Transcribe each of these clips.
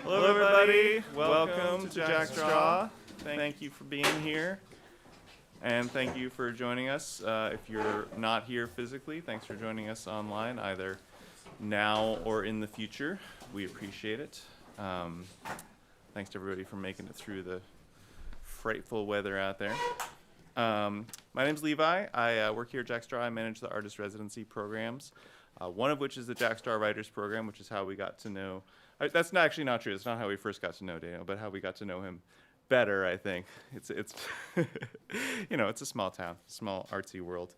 Hello, everybody. Welcome to Jack Straw. Thank you for being here. And thank you for joining us. If you're not here physically, thanks for joining us online, either now or in the future. We appreciate it. Thanks to everybody for making it through the frightful weather out there. My name's Levi. I work here at Jack Straw. I manage the artist residency programs, one of which is the Jack Straw Writers Program, which is how we got to know. That's actually not true. It's not how we first got to know Daniel, but how we got to know him better, I think. It's it's a small town, small artsy world.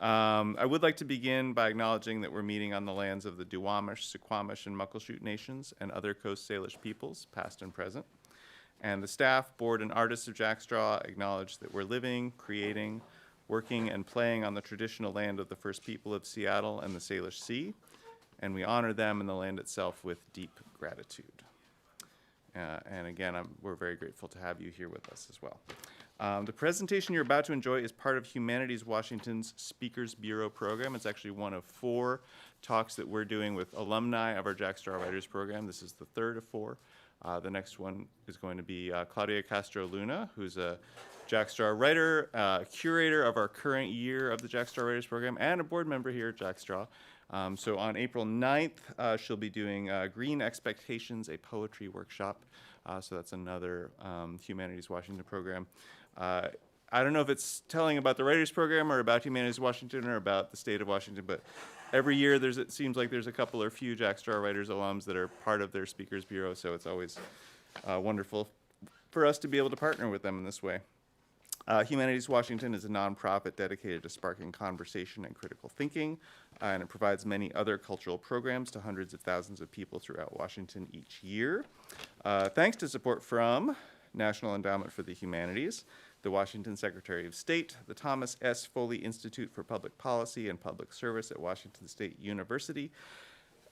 I would like to begin by acknowledging that we're meeting on the lands of the Duwamish, Suquamish, and Muckleshoot nations and other Coast Salish peoples, past and present. And the staff, board, and artists of Jack Straw acknowledge that we're living, creating, working, and playing on the traditional land of the first people of Seattle and the Salish Sea, and we honor them and the land itself with deep gratitude. And again, we're very grateful to have you here with us as well. The presentation you're about to enjoy is part of Humanities Washington's Speakers Bureau program. It's actually one of 4 talks that we're doing with alumni of our Jack Straw Writers program. This is the 3rd of 4. The next one is going to be Claudia Castro Luna, who's a Jack Straw writer, curator of our current year of the Jack Straw Writers program, and a board member here at Jack Straw. So on April 9th, she'll be doing Green Expectations, a poetry workshop. So that's another Humanities Washington program. I don't know if it's telling about the Writers program or about Humanities Washington or about the state of Washington, but every year it seems like there's a couple or few Jack Straw Writers alums that are part of their Speakers Bureau, so it's always wonderful for us to be able to partner with them in this way. Humanities Washington is a nonprofit dedicated to sparking conversation and critical thinking, and it provides many other cultural programs to hundreds of thousands of people throughout Washington each year. Thanks to support from National Endowment for the Humanities, the Washington Secretary of State, the Thomas S. Foley Institute for Public Policy and Public Service at Washington State University,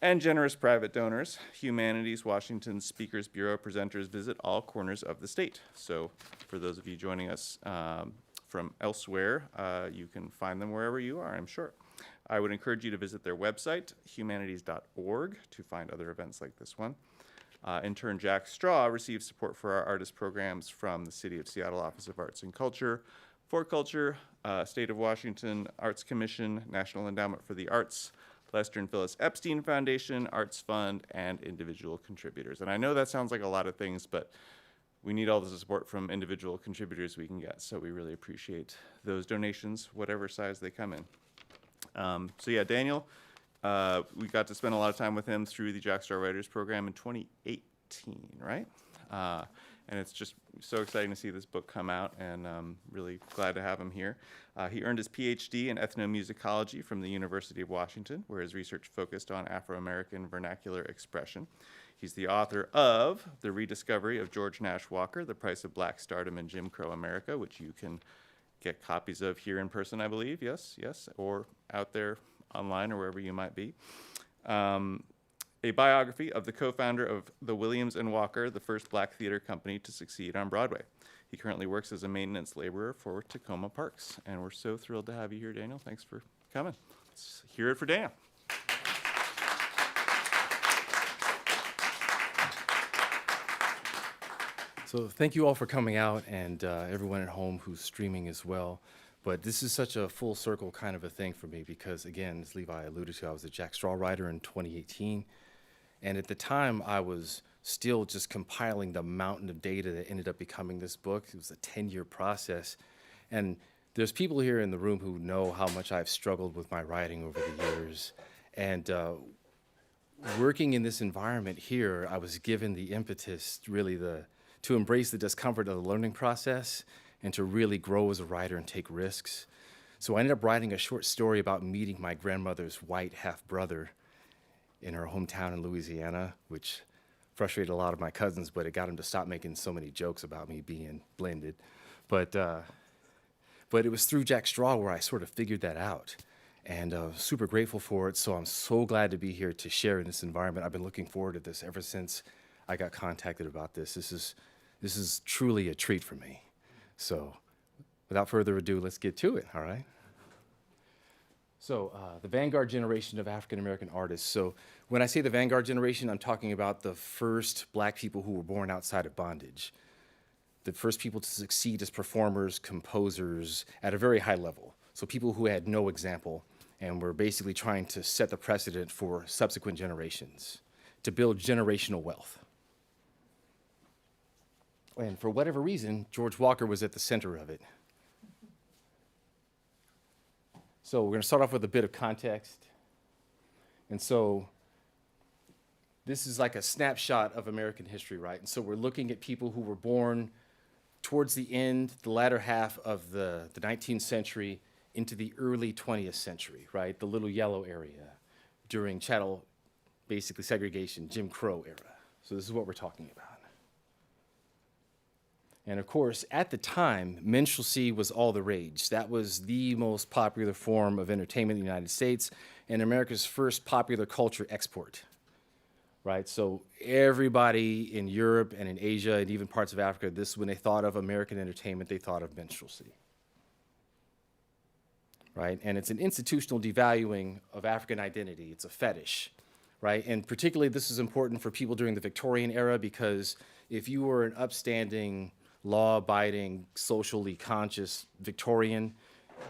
and generous private donors, Humanities Washington's Speakers Bureau presenters visit all corners of the state. So for those of you joining us from elsewhere, you can find them wherever you are, I'm sure. I would encourage you to visit their website, humanities.org, to find other events like this one. In turn, Jack Straw receives support for our artist programs from the City of Seattle Office of Arts and Culture, For Culture, State of Washington Arts Commission, National Endowment for the Arts, Lester and Phyllis Epstein Foundation, Arts Fund, and individual contributors. And I know that sounds like a lot of things, but we need all the support from individual contributors we can get, so we really appreciate those donations, whatever size they come in. So yeah, Daniel, we got to spend a lot of time with him through the Jack Straw Writers program in 2018, right? And it's just so exciting to see this book come out, and really glad to have him here. He earned his PhD in ethnomusicology from the University of Washington, where his research focused on Afro-American vernacular expression. He's the author of The Rediscovery of George Nash Walker, The Price of Black Stardom in Jim Crow America, which you can get copies of here in person, I believe, yes, or out there online or wherever you might be. A biography of the co-founder of the Williams and Walker, the first black theater company to succeed on Broadway. He currently works as a maintenance laborer for Tacoma Parks, and we're so thrilled to have you here, Daniel. Thanks for coming. Let's hear it for Daniel. So thank you all for coming out, and everyone at home who's streaming as well. But this is such a full circle kind of a thing for me because, again, as Levi alluded to, I was a Jack Straw writer in 2018. And at the time, I was still just compiling the mountain of data that ended up becoming this book. It was a 10-year process. And there's people here in the room who know how much I've struggled with my writing over the years. And working in this environment here, I was given the impetus, really, to embrace the discomfort of the learning process and to really grow as a writer and take risks. So I ended up writing a short story about meeting my grandmother's white half-brother in her hometown in Louisiana, which frustrated a lot of my cousins, but it got them to stop making so many jokes about me being blended. But it was through Jack Straw where I sort of figured that out, and super grateful for it. So I'm so glad to be here to share in this environment. I've been looking forward to this ever since I got contacted about this. This is truly a treat for me. So without further ado, let's get to it, all right? So, the vanguard generation of African American artists. So, when I say the vanguard generation, I'm talking about the first black people who were born outside of bondage, the first people to succeed as performers, composers at a very high level. So, people who had no example and were basically trying to set the precedent for subsequent generations, to build generational wealth. And for whatever reason, George Walker was at the center of it. So we're going to start off with a bit of context. And so this is like a snapshot of American history, right? And so we're looking at people who were born towards the end, the latter half of the 19th century into the early 20th century, right? The little yellow area during chattel, basically segregation, Jim Crow era. So this is what we're talking about. And of course, at the time, minstrelsy was all the rage. That was the most popular form of entertainment in the United States and America's first popular culture export, right? So everybody in Europe and in Asia and even parts of Africa, this is when they thought of American entertainment, they thought of minstrelsy, right? And it's an institutional devaluing of African identity. It's a fetish, right? And particularly this is important for people during the Victorian era because if you were an upstanding, law-abiding, socially conscious Victorian,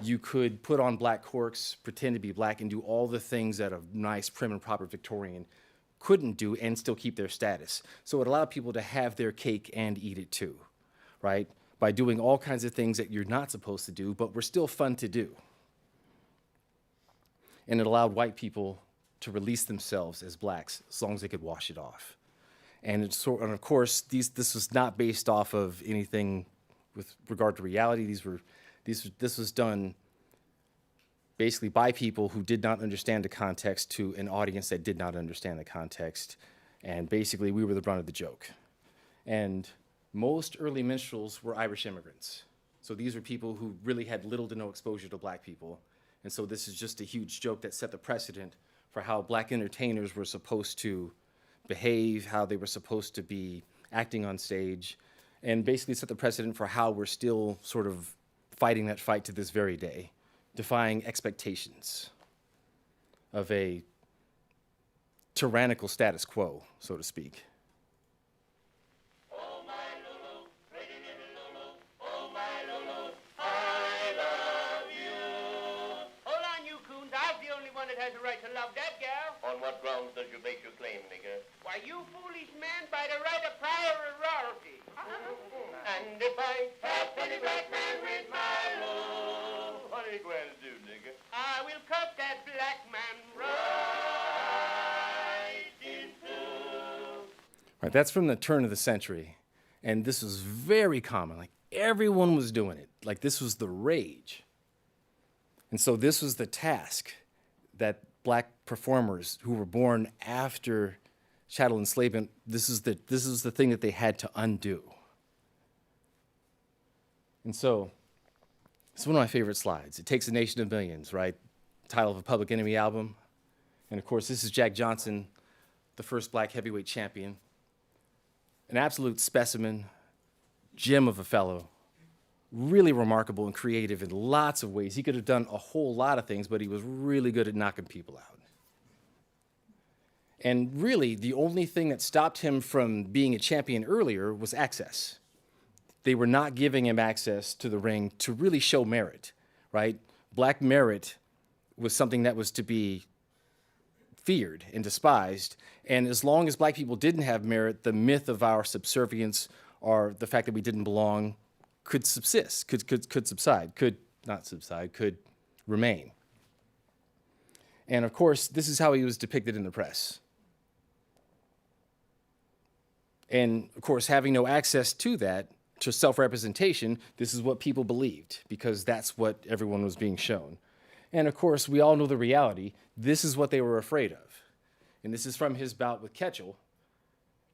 you could put on black corks, pretend to be black, and do all the things that a nice, prim and proper Victorian couldn't do and still keep their status. So it allowed people to have their cake and eat it too, right? By doing all kinds of things that you're not supposed to do, but were still fun to do. And it allowed white people to release themselves as blacks as long as they could wash it off. And of course, this was not based off of anything with regard to reality. This was done basically by people who did not understand the context to an audience that did not understand the context. And basically, we were the brunt of the joke. And most early minstrels were Irish immigrants. So these were people who really had little to no exposure to black people. And so this is just a huge joke that set the precedent for how black entertainers were supposed to behave, how they were supposed to be acting on stage, and basically set the precedent for how we're still sort of fighting that fight to this very day, defying expectations of a tyrannical status quo, so to speak. Oh, my Lulu, pretty little Lulu. Oh, my Lulu, I love you. Hold on, you coons. I'm the only one that has a right to love that gal. On what grounds does you make your claim, nigger? Why, you foolish man, by the right of priority. And if I have any black man with my Lulu, What are you going to do, nigger? I will cut that black man right in two. Right, that's from the turn of the century. And this was very common. Like, everyone was doing it. Like, this was the rage. And so this was the task that black performers who were born after chattel enslavement, this is the thing that they had to undo. And so it's one of my favorite slides. It Takes a Nation of Millions, right? Title of a Public Enemy album. And of course, this is Jack Johnson, the first black heavyweight champion. An absolute specimen, gem of a fellow. Really remarkable and creative in lots of ways. He could have done a whole lot of things, but he was really good at knocking people out. And really, the only thing that stopped him from being a champion earlier was access. They were not giving him access to the ring to really show merit, right? Black merit was something that was to be feared and despised. And as long as black people didn't have merit, the myth of our subservience or the fact that we didn't belong could subsist, could remain. And of course, this is how he was depicted in the press. And of course, having no access to that, to self-representation, this is what people believed because that's what everyone was being shown. And of course, we all know the reality. This is what they were afraid of. And this is from his bout with Ketchel.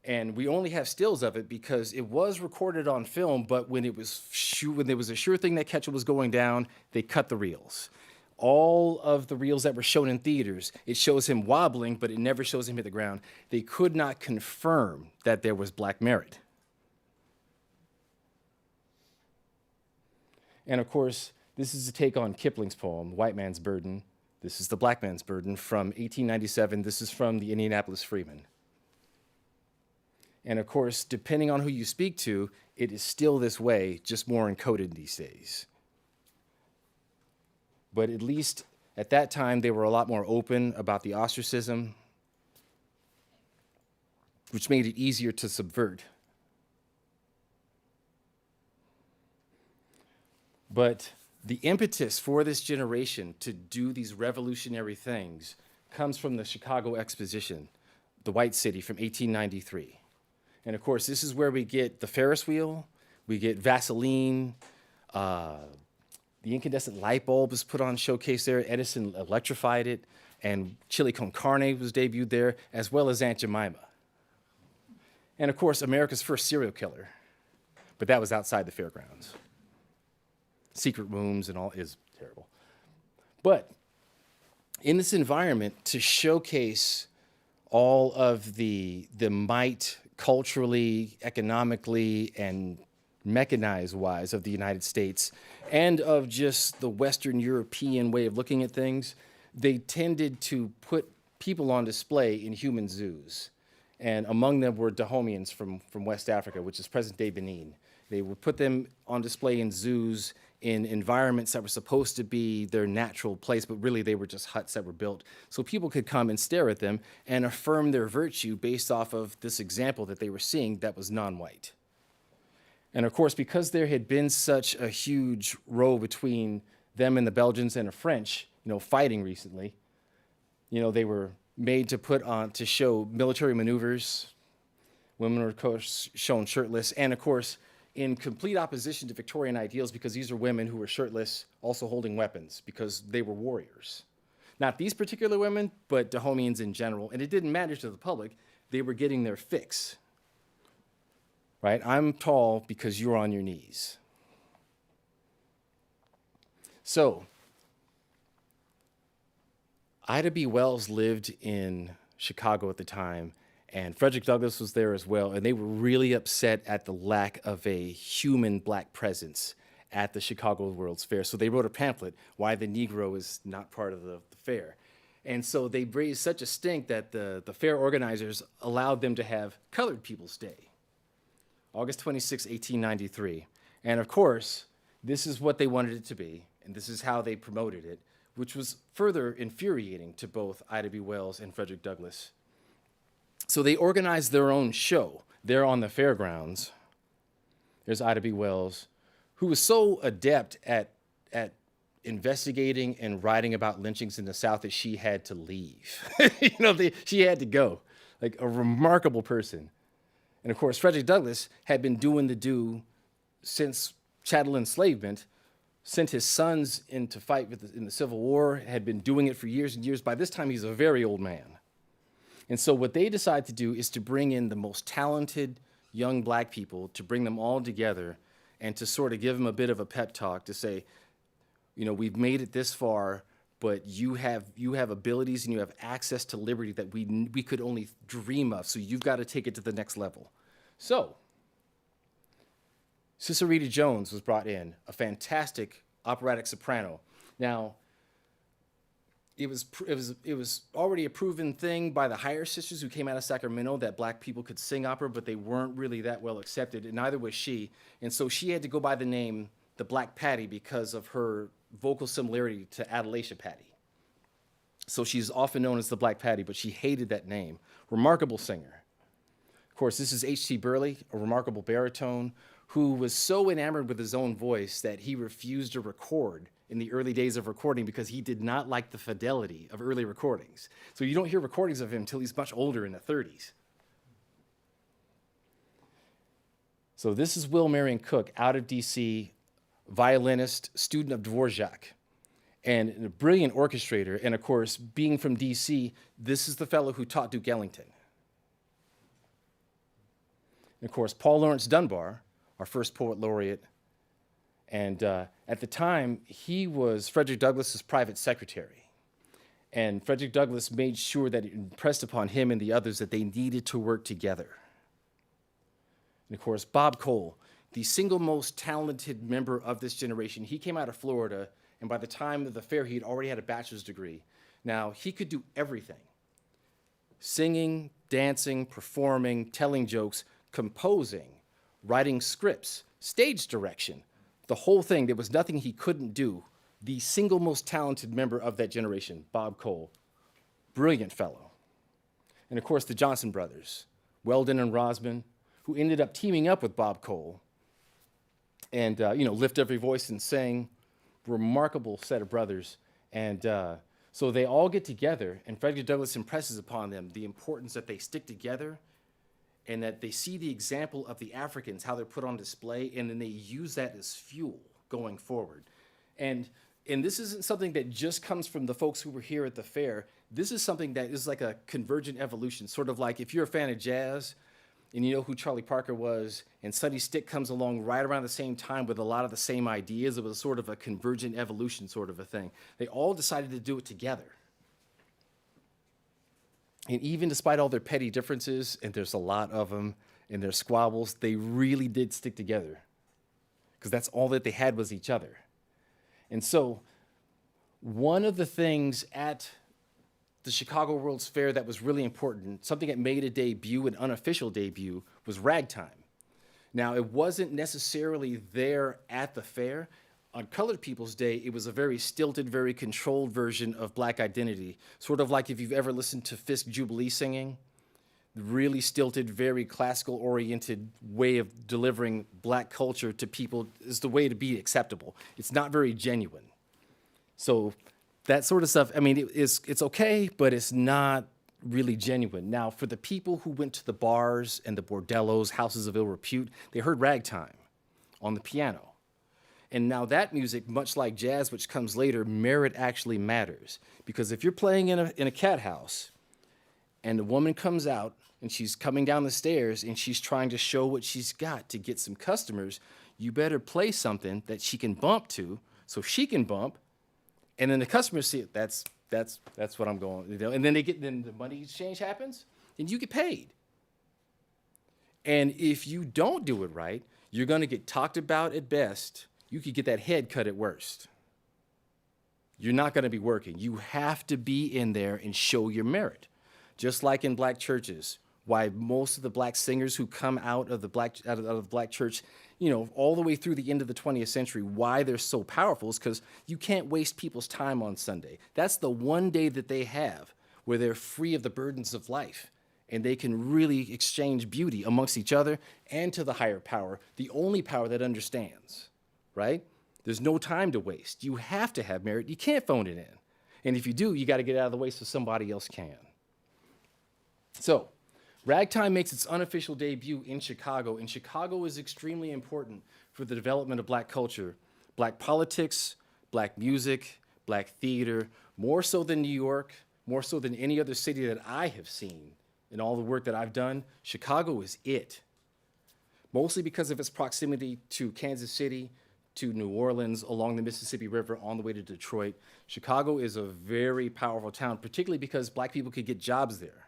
And we only have stills of it because it was recorded on film, but when there was a sure thing that Ketchel was going down, they cut the reels. All of the reels that were shown in theaters, it shows him wobbling, but it never shows him hit the ground. They could not confirm that there was black merit. And of course, this is a take on Kipling's poem, White Man's Burden. This is The Black Man's Burden from 1897. This is from the Indianapolis Freeman. And of course, depending on who you speak to, it is still this way, just more encoded these days. But at least at that time, they were a lot more open about the ostracism, which made it easier to subvert. But the impetus for this generation to do these revolutionary things comes from the Chicago Exposition, the White City from 1893. And of course, this is where we get the Ferris wheel, we get Vaseline, the incandescent light bulb was put on showcase there, Edison electrified it, and chili con carne was debuted there, as well as Aunt Jemima. And of course, America's first serial killer, but that was outside the fairgrounds. Secret rooms and all is terrible. But in this environment, to showcase all of the might culturally, economically, and mechanized-wise of the United States, and of just the Western European way of looking at things, they tended to put people on display in human zoos. And among them were Dahomians from West Africa, which is present-day Benin. They would put them on display in zoos in environments that were supposed to be their natural place, but really they were just huts that were built so people could come and stare at them and affirm their virtue based off of this example that they were seeing that was non-white. And of course, because there had been such a huge row between them and the Belgians and the French, fighting recently, they were made to put on to show military maneuvers. Women were, of course, shown shirtless, and of course, in complete opposition to Victorian ideals, because these are women who were shirtless, also holding weapons, because they were warriors. Not these particular women, but Dahomians in general, and it didn't matter to the public. They were getting their fix. Right? I'm tall because you're on your knees. So, Ida B. Wells lived in Chicago at the time, and Frederick Douglass was there as well, and they were really upset at the lack of a human black presence at the Chicago World's Fair. So they wrote a pamphlet, Why the Negro is Not Part of the Fair. And so they raised such a stink that the fair organizers allowed them to have colored people stay. August 26, 1893. And of course, this is what they wanted it to be, and this is how they promoted it, which was further infuriating to both Ida B. Wells and Frederick Douglass. So they organized their own show there on the fairgrounds. There's Ida B. Wells, who was so adept at investigating and writing about lynchings in the South that she had to leave. She had to go, like a remarkable person. And of course, Frederick Douglass had been doing the do since chattel enslavement, sent his sons in to fight in the Civil War, had been doing it for years and years. By this time, he's a very old man. And so what they decide to do is to bring in the most talented young black people, to bring them all together and to sort of give them a bit of a pep talk to say, we've made it this far, but you have abilities and you have access to liberty that we could only dream of, so you've got to take it to the next level. So, Cicerita Jones was brought in, a fantastic operatic soprano. Now, it was already a proven thing by the Higher Sisters who came out of Sacramento that black people could sing opera, but they weren't really that well accepted, and neither was she. And so she had to go by the name the Black Patty because of her vocal similarity to Adelasia Patty. So she's often known as the Black Patty, but she hated that name. Remarkable singer. Of course, this is H.T. Burley, a remarkable baritone who was so enamored with his own voice that he refused to record in the early days of recording because he did not like the fidelity of early recordings. So you don't hear recordings of him until he's much older in the 30s. So this is Will Marion Cook, out of D.C., violinist, student of Dvorak, and a brilliant orchestrator. And of course, being from D.C., this is the fellow who taught Duke Ellington. And of course, Paul Laurence Dunbar, our first poet laureate. And at the time, he was Frederick Douglass's private secretary. And Frederick Douglass made sure that it impressed upon him and the others that they needed to work together. And of course, Bob Cole, the single most talented member of this generation, he came out of Florida And by the time of the fair, he had already had a bachelor's degree. Now, he could do everything: singing, dancing, performing, telling jokes, composing, writing scripts, stage direction, the whole thing. There was nothing he couldn't do. The single most talented member of that generation, Bob Cole, brilliant fellow. And of course, the Johnson brothers, Weldon and Rosman, who ended up teaming up with Bob Cole and, Lift Every Voice and sang. Remarkable set of brothers. And so they all get together, and Frederick Douglass impresses upon them the importance that they stick together and that they see the example of the Africans, how they're put on display, and then they use that as fuel going forward. And this isn't something that just comes from the folks who were here at the fair. This is something that is like a convergent evolution, sort of like if you're a fan of jazz and you know who Charlie Parker was, and Sonny Stick comes along right around the same time with a lot of the same ideas. It was sort of a convergent evolution sort of a thing. They all decided to do it together. And even despite all their petty differences, and there's a lot of them, and their squabbles, they really did stick together, because that's all that they had was each other. And so one of the things at the Chicago World's Fair that was really important, something that made a debut, an unofficial debut, was ragtime. Now, it wasn't necessarily there at the fair. On Colored People's Day, it was a very stilted, very controlled version of Black identity, sort of like if you've ever listened to Fisk Jubilee singing, the really stilted, very classical-oriented way of delivering Black culture to people is the way to be acceptable. It's not very genuine. So that sort of stuff, I mean, it's okay, but it's not really genuine. Now, for the people who went to the bars and the bordellos, houses of ill repute, they heard ragtime on the piano. And now that music, much like jazz, which comes later, merit actually matters. Because if you're playing in a cat house and the woman comes out and she's coming down the stairs and she's trying to show what she's got to get some customers, you better play something that she can bump to so she can bump. And then the customers see it. That's what I'm going. And then then the money exchange happens, and you get paid. And if you don't do it right, you're going to get talked about at best. You could get that head cut at worst. You're not going to be working. You have to be in there and show your merit. Just like in Black churches, why most of the Black singers who come out of the Black church, all the way through the end of the 20th century, why they're so powerful is because you can't waste people's time on Sunday. That's the one day that they have where they're free of the burdens of life, and they can really exchange beauty amongst each other and to the higher power, the only power that understands, right? There's no time to waste. You have to have merit. You can't phone it in. And if you do, you got to get out of the way so somebody else can. So, ragtime makes its unofficial debut in Chicago, and Chicago is extremely important for the development of Black culture, Black politics, Black music, Black theater, more so than New York, more so than any other city that I have seen in all the work that I've done. Chicago is it, mostly because of its proximity to Kansas City, to New Orleans, along the Mississippi River, on the way to Detroit. Chicago is a very powerful town, particularly because Black people could get jobs there,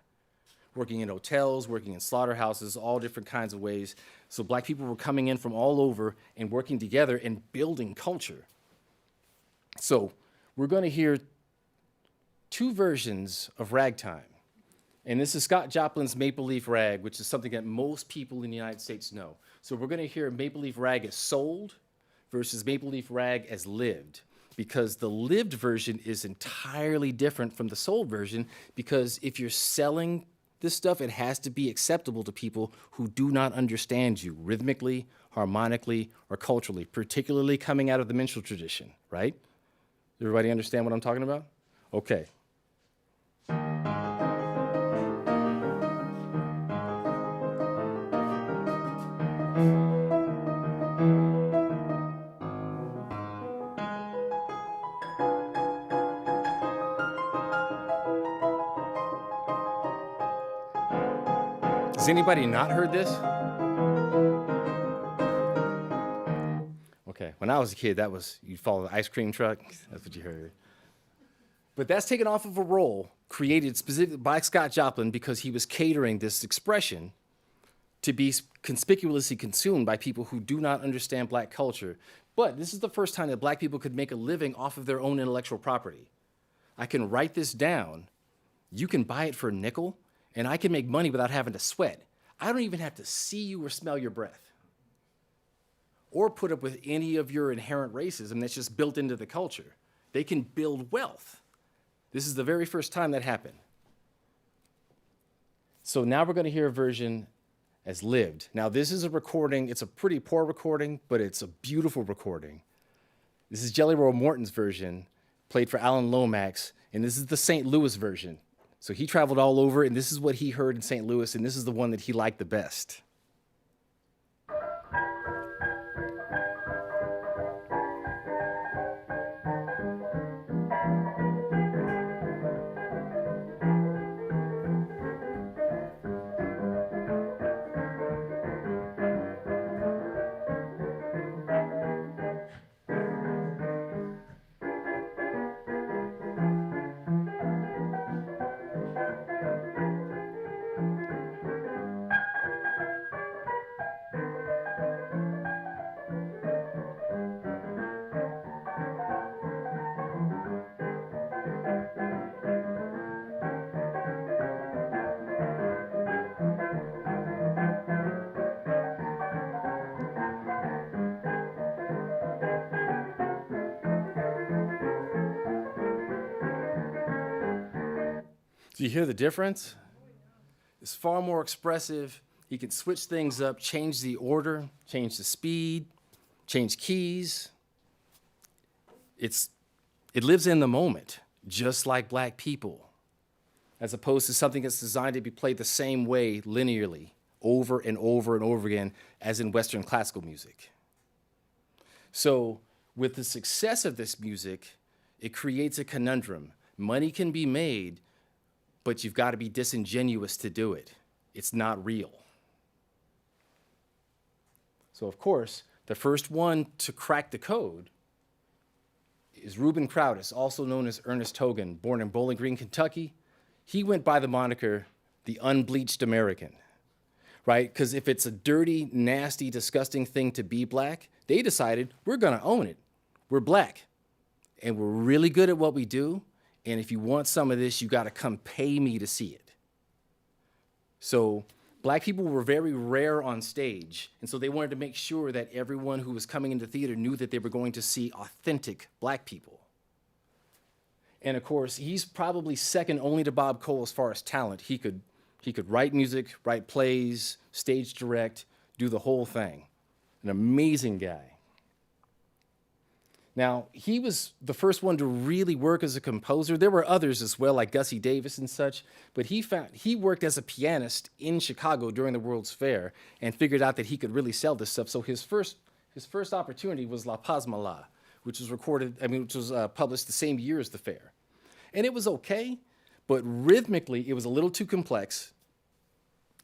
working in hotels, working in slaughterhouses, all different kinds of ways. So Black people were coming in from all over and working together and building culture. So we're going to hear two versions of ragtime. And this is Scott Joplin's Maple Leaf Rag, which is something that most people in the United States know. So we're going to hear Maple Leaf Rag as sold versus Maple Leaf Rag as lived, because the lived version is entirely different from the sold version, because if you're selling this stuff, it has to be acceptable to people who do not understand you rhythmically, harmonically, or culturally, particularly coming out of the minstrel tradition, right? Everybody understand what I'm talking about? Okay. Has anybody not heard this? Okay, when I was a kid, that was, you'd follow the ice cream truck, that's what you heard. But that's taken off of a role created specifically by Scott Joplin because he was catering this expression to be conspicuously consumed by people who do not understand Black culture, But this is the first time that black people could make a living off of their own intellectual property. I can write this down, you can buy it for a nickel, and I can make money without having to sweat. I don't even have to see you or smell your breath, or put up with any of your inherent racism that's just built into the culture. They can build wealth. This is the very first time that happened. So now we're going to hear a version as lived. Now this is a recording, it's a pretty poor recording, but it's a beautiful recording. This is Jelly Roll Morton's version, played for Alan Lomax, and this is the St. Louis version. So he traveled all over, and this is what he heard in St. Louis, and this is the one that he liked the best. Do you hear the difference? It's far more expressive. He can switch things up, change the order, change the speed, change keys. It lives in the moment, just like black people, as opposed to something that's designed to be played the same way linearly over and over and over again as in Western classical music. So with the success of this music, it creates a conundrum. Money can be made, but you've got to be disingenuous to do it. It's not real. So of course, the first one to crack the code is Reuben Crowdis, also known as Ernest Hogan, born in Bowling Green, Kentucky. He went by the moniker, the Unbleached American, right? Because if it's a dirty, nasty, disgusting thing to be black, they decided we're gonna own it. We're black, and we're really good at what we do, and if you want some of this, you gotta come pay me to see it. So black people were very rare on stage, and so they wanted to make sure that everyone who was coming into theater knew that they were going to see authentic black people. And of course, he's probably second only to Bob Cole as far as talent. He could write music, write plays, stage direct, do the whole thing. An amazing guy. Now, he was the first one to really work as a composer. There were others as well, like Gussie Davis and such, but he worked as a pianist in Chicago during the World's Fair and figured out that he could really sell this stuff. So his first opportunity was La Paz Mala, which was published the same year as the fair. And it was okay, but rhythmically, it was a little too complex,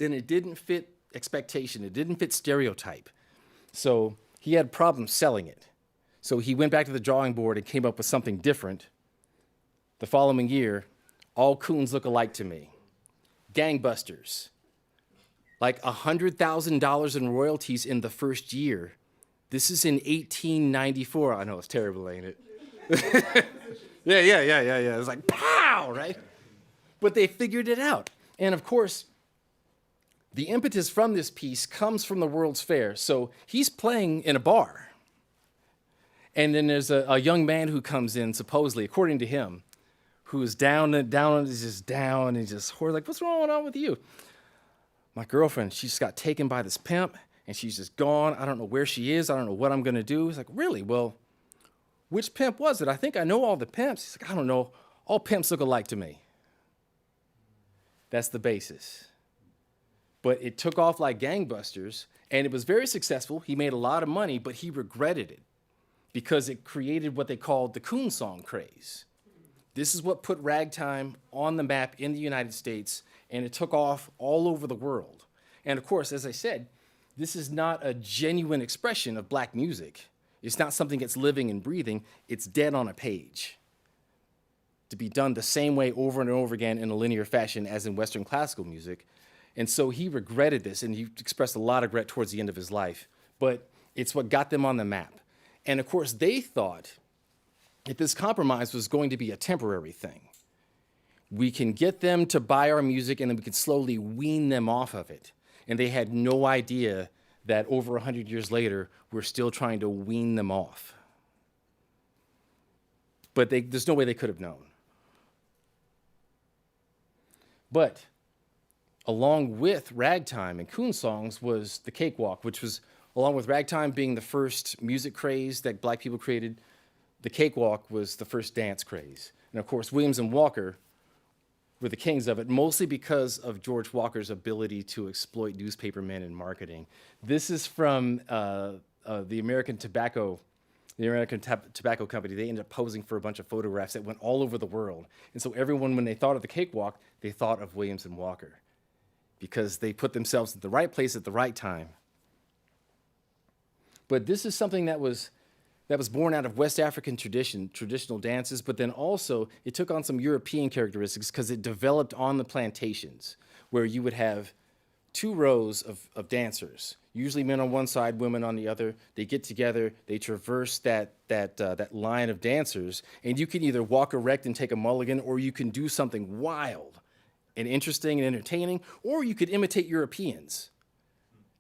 and it didn't fit expectation. It didn't fit stereotype. So he had problems selling it. So he went back to the drawing board and came up with something different. The following year, All Coons Look Alike to Me, Gangbusters, like $100,000 in royalties in the first year. This is in 1894. I know it's terrible, ain't it? Yeah. It's like, pow, right? But they figured it out. And of course, the impetus from this piece comes from the World's Fair. So he's playing in a bar. And then there's a young man who comes in, supposedly, according to him, who's down, and he's just horrible. Like, what's wrong on with you? My girlfriend, she just got taken by this pimp, and she's just gone. I don't know where she is. I don't know what I'm gonna do. He's like, really? Well, which pimp was it? I think I know all the pimps. He's like, I don't know. All pimps look alike to me. That's the basis. But it took off like gangbusters, and it was very successful. He made a lot of money, but he regretted it, because it created what they called the coon song craze. This is what put ragtime on the map in the United States, and it took off all over the world. And of course, as I said, this is not a genuine expression of black music. It's not something that's living and breathing. It's dead on a page, to be done the same way over and over again in a linear fashion as in Western classical music. And so he regretted this, and he expressed a lot of regret towards the end of his life. But it's what got them on the map. And of course, they thought that this compromise was going to be a temporary thing. We can get them to buy our music and then we can slowly wean them off of it. And they had no idea that over 100 years later, we're still trying to wean them off. But there's no way they could have known. But along with ragtime and coon songs was the cakewalk, which was, along with ragtime being the first music craze that black people created, the cakewalk was the first dance craze. And of course, Williams and Walker were the kings of it, mostly because of George Walker's ability to exploit newspapermen in marketing. This is from the American Tobacco Company. They ended up posing for a bunch of photographs that went all over the world. And so everyone, when they thought of the cakewalk, they thought of Williams and Walker because they put themselves at the right place at the right time. But this is something that was born out of West African traditional dances, but then also it took on some European characteristics because it developed on the plantations where you would have two rows of dancers, usually men on one side, women on the other. They get together, they traverse that line of dancers, and you can either walk erect and take a mulligan, or you can do something wild and interesting and entertaining, or you could imitate Europeans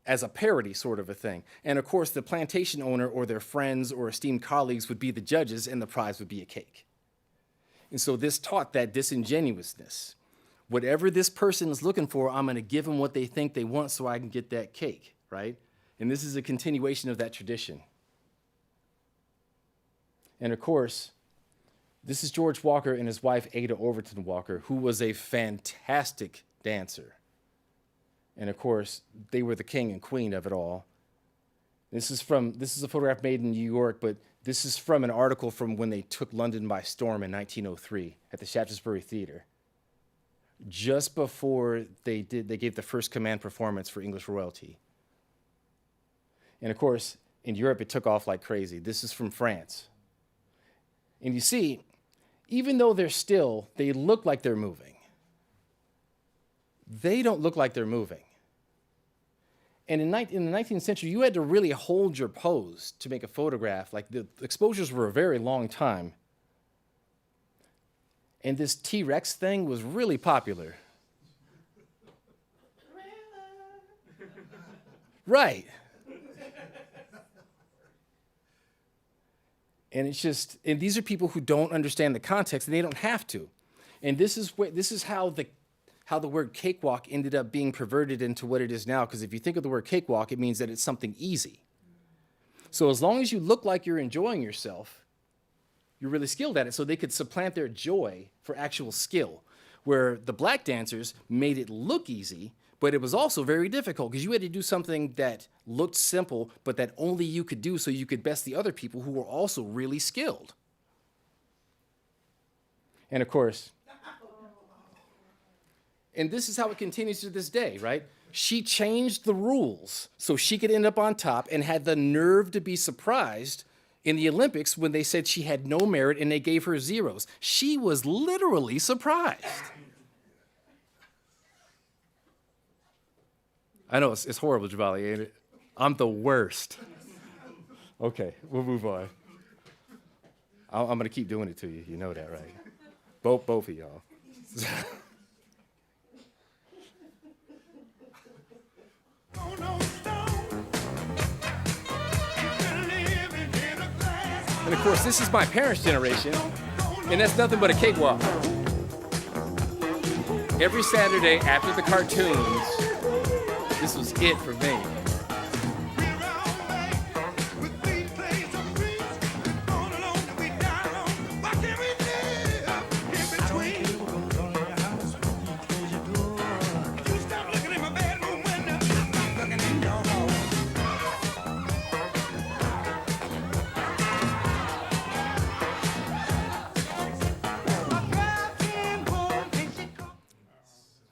as a parody sort of a thing. And of course, the plantation owner or their friends or esteemed colleagues would be the judges, and the prize would be a cake. And so this taught that disingenuousness. Whatever this person is looking for, I'm gonna give them what they think they want so I can get that cake, right? And this is a continuation of that tradition. And of course, this is George Walker and his wife, Ada Overton Walker, who was a fantastic dancer. And of course, they were the king and queen of it all. This is a photograph made in New York, but this is from an article from when they took London by storm in 1903 at the Shaftesbury Theatre, just before they gave the first command performance for English royalty. And of course, in Europe, it took off like crazy. This is from France. And you see, even though they're still, they look like they're moving. They don't look like they're moving. And in the 19th century, you had to really hold your pose to make a photograph. Like, the exposures were a very long time. And this T-Rex thing was really popular. Right. And it's just, and these are people who don't understand the context, and they don't have to. And this is how the word cakewalk ended up being perverted into what it is now, because if you think of the word cakewalk, it means that it's something easy. So as long as you look like you're enjoying yourself, you're really skilled at it, so they could supplant their joy for actual skill, where the black dancers made it look easy, but it was also very difficult because you had to do something that looked simple, but that only you could do so you could best the other people who were also really skilled. And of course, and this is how it continues to this day, right? She changed the rules so she could end up on top and had the nerve to be surprised in the Olympics when they said she had no merit and they gave her zeros. She was literally surprised. I know, it's horrible, Javali, ain't it? I'm the worst. Okay, we'll move on. I'm going to keep doing it to you. You know that, right? Both of y'all. And of course, this is my parents' generation, and that's nothing but a cakewalk. Every Saturday after the cartoons, this was it for me.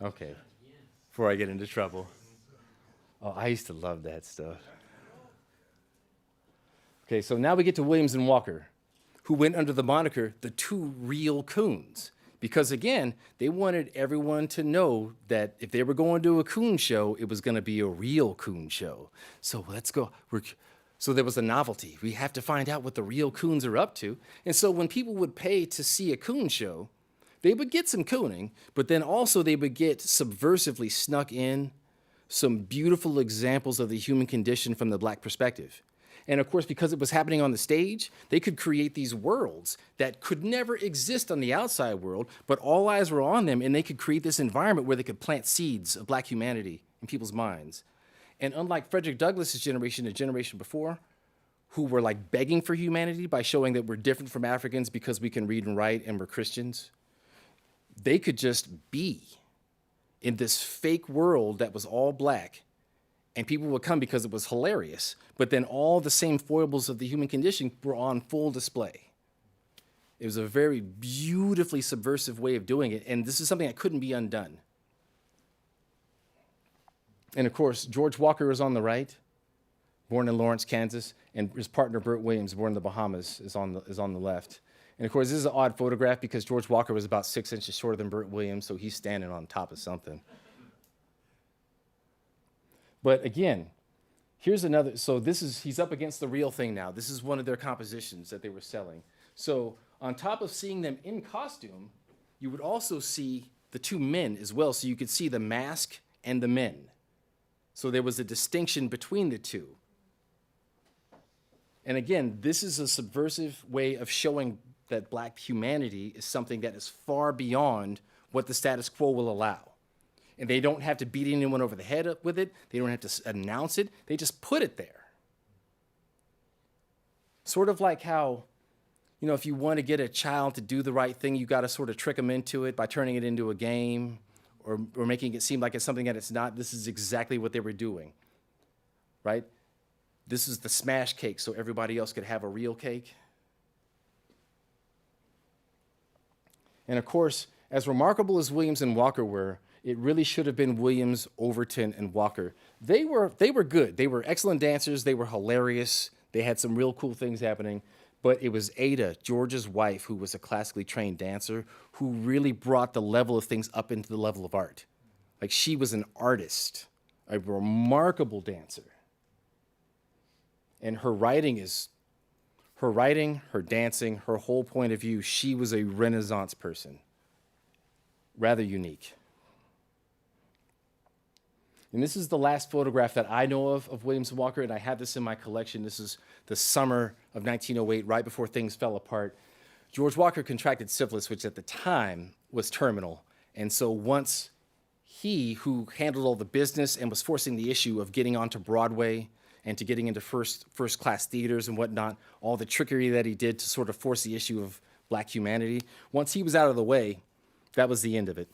Okay, before I get into trouble. Oh, I used to love that stuff. Okay, so now we get to Williams and Walker, who went under the moniker the Two Real Coons. Because again, they wanted everyone to know that if they were going to a coon show, it was going to be a real coon show. So let's go. So there was a novelty. We have to find out what the real coons are up to. And so when people would pay to see a coon show, they would get some cooning, but then also they would get subversively snuck in some beautiful examples of the human condition from the black perspective. And of course, because it was happening on the stage, they could create these worlds that could never exist on the outside world, but all eyes were on them, and they could create this environment where they could plant seeds of black humanity in people's minds. And unlike Frederick Douglass's generation, the generation before, who were like begging for humanity by showing that we're different from Africans because we can read and write and we're Christians, they could just be in this fake world that was all black, and people would come because it was hilarious, but then all the same foibles of the human condition were on full display. It was a very beautifully subversive way of doing it, and this is something that couldn't be undone. And of course, George Walker is on the right, born in Lawrence, Kansas, and his partner Burt Williams, born in the Bahamas, is on the left. And of course, this is an odd photograph because George Walker was about 6 inches shorter than Burt Williams, so he's standing on top of something. But again, here's another, so he's up against the real thing now. This is one of their compositions that they were selling. So on top of seeing them in costume, you would also see the two men as well, so you could see the mask and the men. So there was a distinction between the two. And again, this is a subversive way of showing that black humanity is something that is far beyond what the status quo will allow. And they don't have to beat anyone over the head with it. They don't have to announce it. They just put it there. Sort of like how, you know, if you want to get a child to do the right thing, you got to sort of trick them into it by turning it into a game or making it seem like it's something that it's not. This is exactly what they were doing, right? This is the smash cake so everybody else could have a real cake. And of course, as remarkable as Williams and Walker were, it really should have been Williams, Overton, and Walker. They were good. They were excellent dancers. They were hilarious. They had some real cool things happening. But it was Ada, George's wife, who was a classically trained dancer, who really brought the level of things up into the level of art. Like, she was an artist, a remarkable dancer. And her writing, her dancing, her whole point of view, she was a Renaissance person. Rather unique. And this is the last photograph that I know of Williams and Walker, and I have this in my collection. This is the summer of 1908, right before things fell apart. George Walker contracted syphilis, which at the time was terminal. And so once he, who handled all the business and was forcing the issue of getting onto Broadway and to getting into first-class theaters and whatnot, all the trickery that he did to sort of force the issue of black humanity, once he was out of the way, that was the end of it.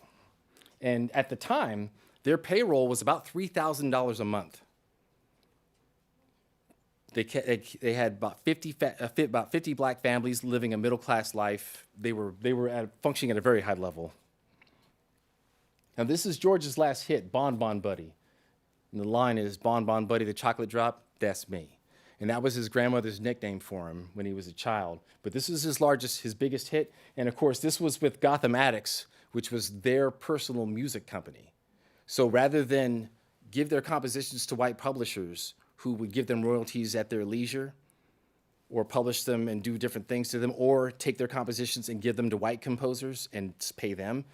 And at the time, their payroll was about $3,000 a month. They had about 50 black families living a middle-class life. They were functioning at a very high level. Now, this is George's last hit, Bon Bon Buddy. And the line is, Bon Bon Buddy, the chocolate drop, that's me. And that was his grandmother's nickname for him when he was a child. But this is his biggest hit. And of course, this was with Gotham Addicts, which was their personal music company. So rather than give their compositions to white publishers who would give them royalties at their leisure or publish them and do different things to them or take their compositions and give them to white composers and pay them,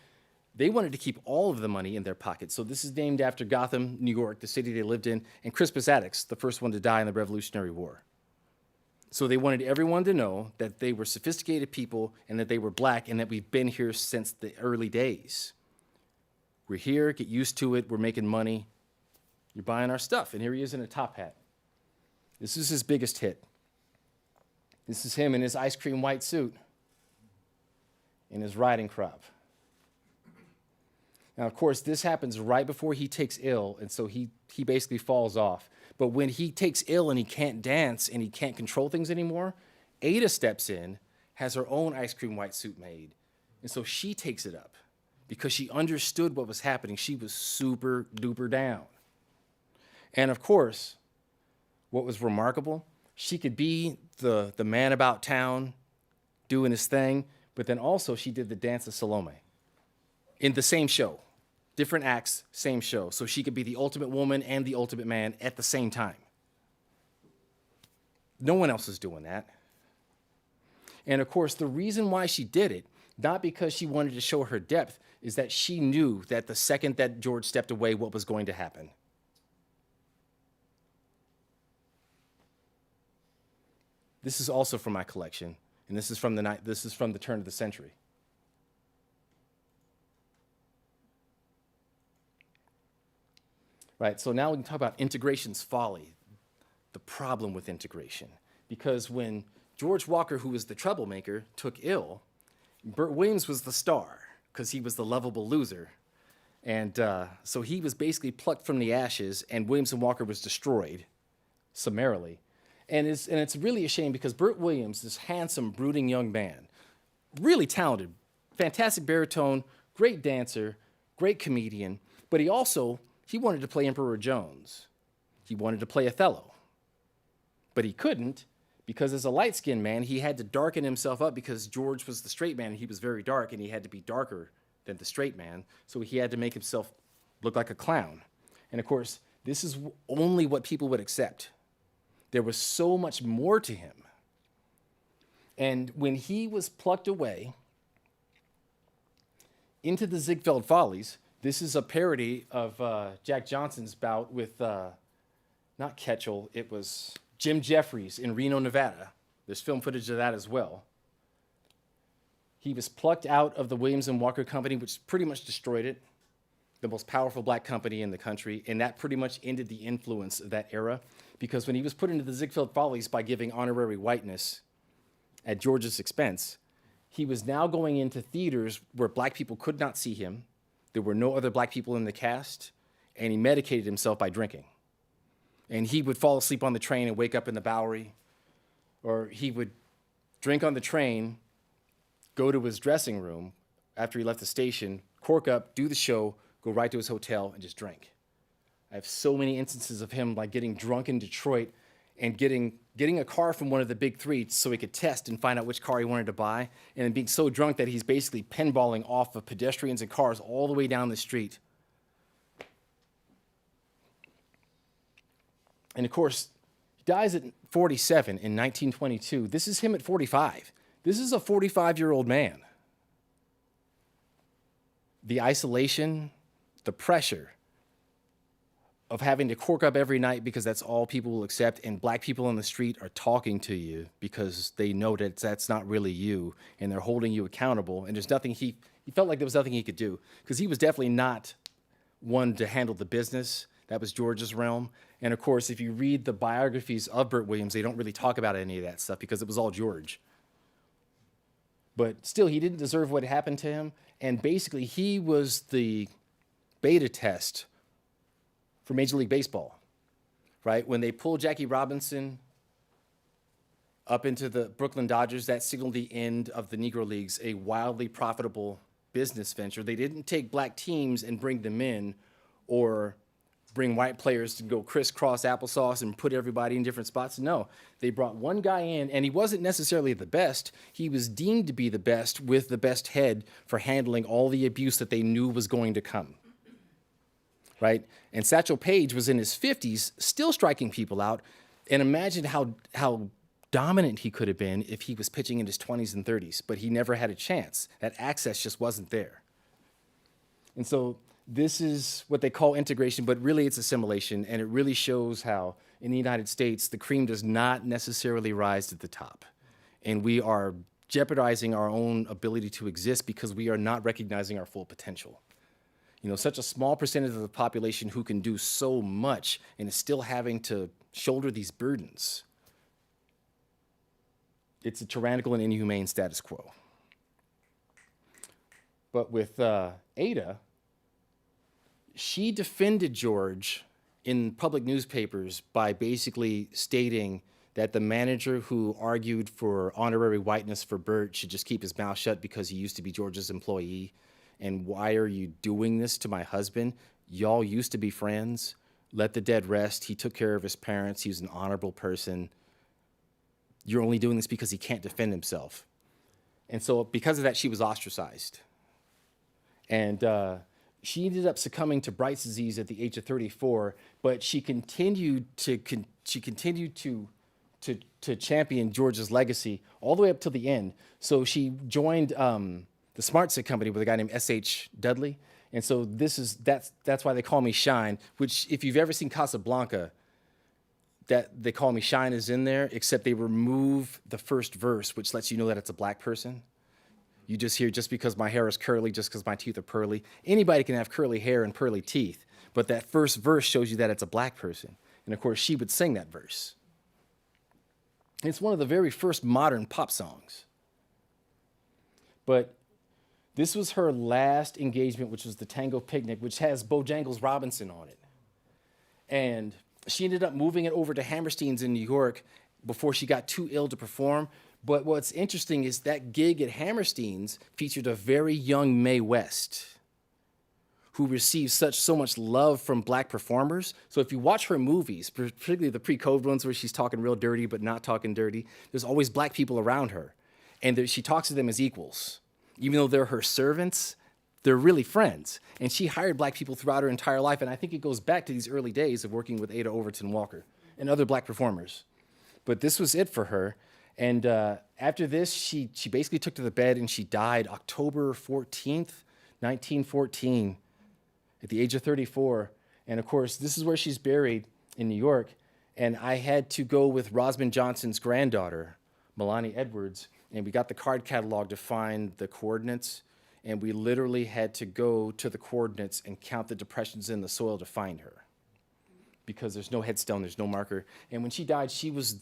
they wanted to keep all of the money in their pocket. So this is named after Gotham, New York, the city they lived in, and Crispus Attucks, the first one to die in the Revolutionary War. So they wanted everyone to know that they were sophisticated people and that they were black and that we've been here since the early days. We're here, get used to it, we're making money. You're buying our stuff. And here he is in a top hat. This is his biggest hit. This is him in his ice cream white suit, in his riding crop. Now, of course, this happens right before he takes ill, and so he basically falls off. But when he takes ill and he can't dance and he can't control things anymore, Ada steps in, has her own ice cream white suit made, and so she takes it up. Because she understood what was happening. She was super duper down. And of course, what was remarkable, she could be the man about town doing his thing, but then also she did the dance of Salome in the same show. Different acts, same show. So she could be the ultimate woman and the ultimate man at the same time. No one else is doing that. And of course, the reason why she did it, not because she wanted to show her depth, is that she knew that the second that George stepped away, what was going to happen. This is also from my collection, and this is from the turn of the century. Right, so now we can talk about integration's folly, the problem with integration. Because when George Walker, who was the troublemaker, took ill, Burt Williams was the star, because he was the lovable loser. And so he was basically plucked from the ashes, and Williams and Walker was destroyed summarily. And it's really a shame because Burt Williams, this handsome, brooding young man, really talented, fantastic baritone, great dancer, great comedian, but he wanted to play Emperor Jones. He wanted to play Othello. But he couldn't because as a light-skinned man, he had to darken himself up because George was the straight man and he was very dark and he had to be darker than the straight man. So he had to make himself look like a clown. And of course, this is only what people would accept. There was so much more to him. And when he was plucked away into the Ziegfeld Follies, this is a parody of Jack Johnson's bout with, not Ketchel, it was Jim Jeffries in Reno, Nevada. There's film footage of that as well. He was plucked out of the Williams and Walker Company, which pretty much destroyed it, the most powerful black company in the country, and that pretty much ended the influence of that era, because when he was put into the Ziegfeld Follies by giving honorary whiteness at George's expense, he was now going into theaters where black people could not see him. There were no other black people in the cast, and he medicated himself by drinking. And he would fall asleep on the train and wake up in the Bowery, or he would drink on the train, go to his dressing room after he left the station, cork up, do the show, go right to his hotel, and just drink. I have so many instances of him like getting drunk in Detroit and getting a car from one of the big three so he could test and find out which car he wanted to buy, and then being so drunk that he's basically pinballing off of pedestrians and cars all the way down the street. And of course, he dies at 47 in 1922. This is him at 45. This is a 45-year-old man. The isolation, the pressure of having to cork up every night because that's all people will accept, and black people on the street are talking to you because they know that that's not really you, and they're holding you accountable, and there's nothing he felt like there was nothing he could do, because he was definitely not one to handle the business. That was George's realm. And of course, if you read the biographies of Burt Williams, they don't really talk about any of that stuff because it was all George. But still, he didn't deserve what happened to him, and basically he was the beta test for Major League Baseball, right? When they pulled Jackie Robinson up into the Brooklyn Dodgers, that signaled the end of the Negro Leagues, a wildly profitable business venture. They didn't take black teams and bring them in or bring white players to go crisscross applesauce and put everybody in different spots. No, they brought one guy in, and he wasn't necessarily the best. He was deemed to be the best with the best head for handling all the abuse that they knew was going to come. Right? And Satchel Paige was in his 50s, still striking people out. And imagine how dominant he could have been if he was pitching in his 20s and 30s, but he never had a chance. That access just wasn't there. And so this is what they call integration, but really it's assimilation, and it really shows how in the United States, the cream does not necessarily rise to the top. And we are jeopardizing our own ability to exist because we are not recognizing our full potential. You know, such a small percentage of the population who can do so much and is still having to shoulder these burdens. It's a tyrannical and inhumane status quo. But with Ada, she defended George in public newspapers by basically stating that the manager who argued for honorary whiteness for Burt should just keep his mouth shut because he used to be George's employee. And why are you doing this to my husband? Y'all used to be friends. Let the dead rest. He took care of his parents. He was an honorable person. You're only doing this because he can't defend himself. And so because of that, she was ostracized. And she ended up succumbing to Bright's disease at the age of 34, but she continued to to champion George's legacy all the way up till the end. So she joined the Smart Stick company with a guy named S.H. Dudley. And so that's why they call me Shine, which if you've ever seen Casablanca, that they call me Shine is in there, except they remove the first verse, which lets you know that it's a black person. You just hear, just because my hair is curly, just because my teeth are pearly. Anybody can have curly hair and pearly teeth, but that first verse shows you that it's a black person. And of course, she would sing that verse. It's one of the very first modern pop songs. But this was her last engagement, which was the Tango Picnic, which has Bojangles Robinson on it. And she ended up moving it over to Hammerstein's in New York before she got too ill to perform. But what's interesting is that gig at Hammerstein's featured a very young Mae West, who received so much love from black performers. So if you watch her movies, particularly the pre-COVID ones where she's talking real dirty but not talking dirty, there's always black people around her. And she talks to them as equals. Even though they're her servants, they're really friends. And she hired black people throughout her entire life. And I think it goes back to these early days of working with Ada Overton Walker and other black performers. But this was it for her. And after this, she basically took to the bed and she died October 14th, 1914, at the age of 34. And of course, this is where she's buried in New York. And I had to go with Rosamond Johnson's granddaughter, Melanie Edwards, and we got the card catalog to find the coordinates. And we literally had to go to the coordinates and count the depressions in the soil to find her, because there's no headstone, there's no marker. And when she died, she was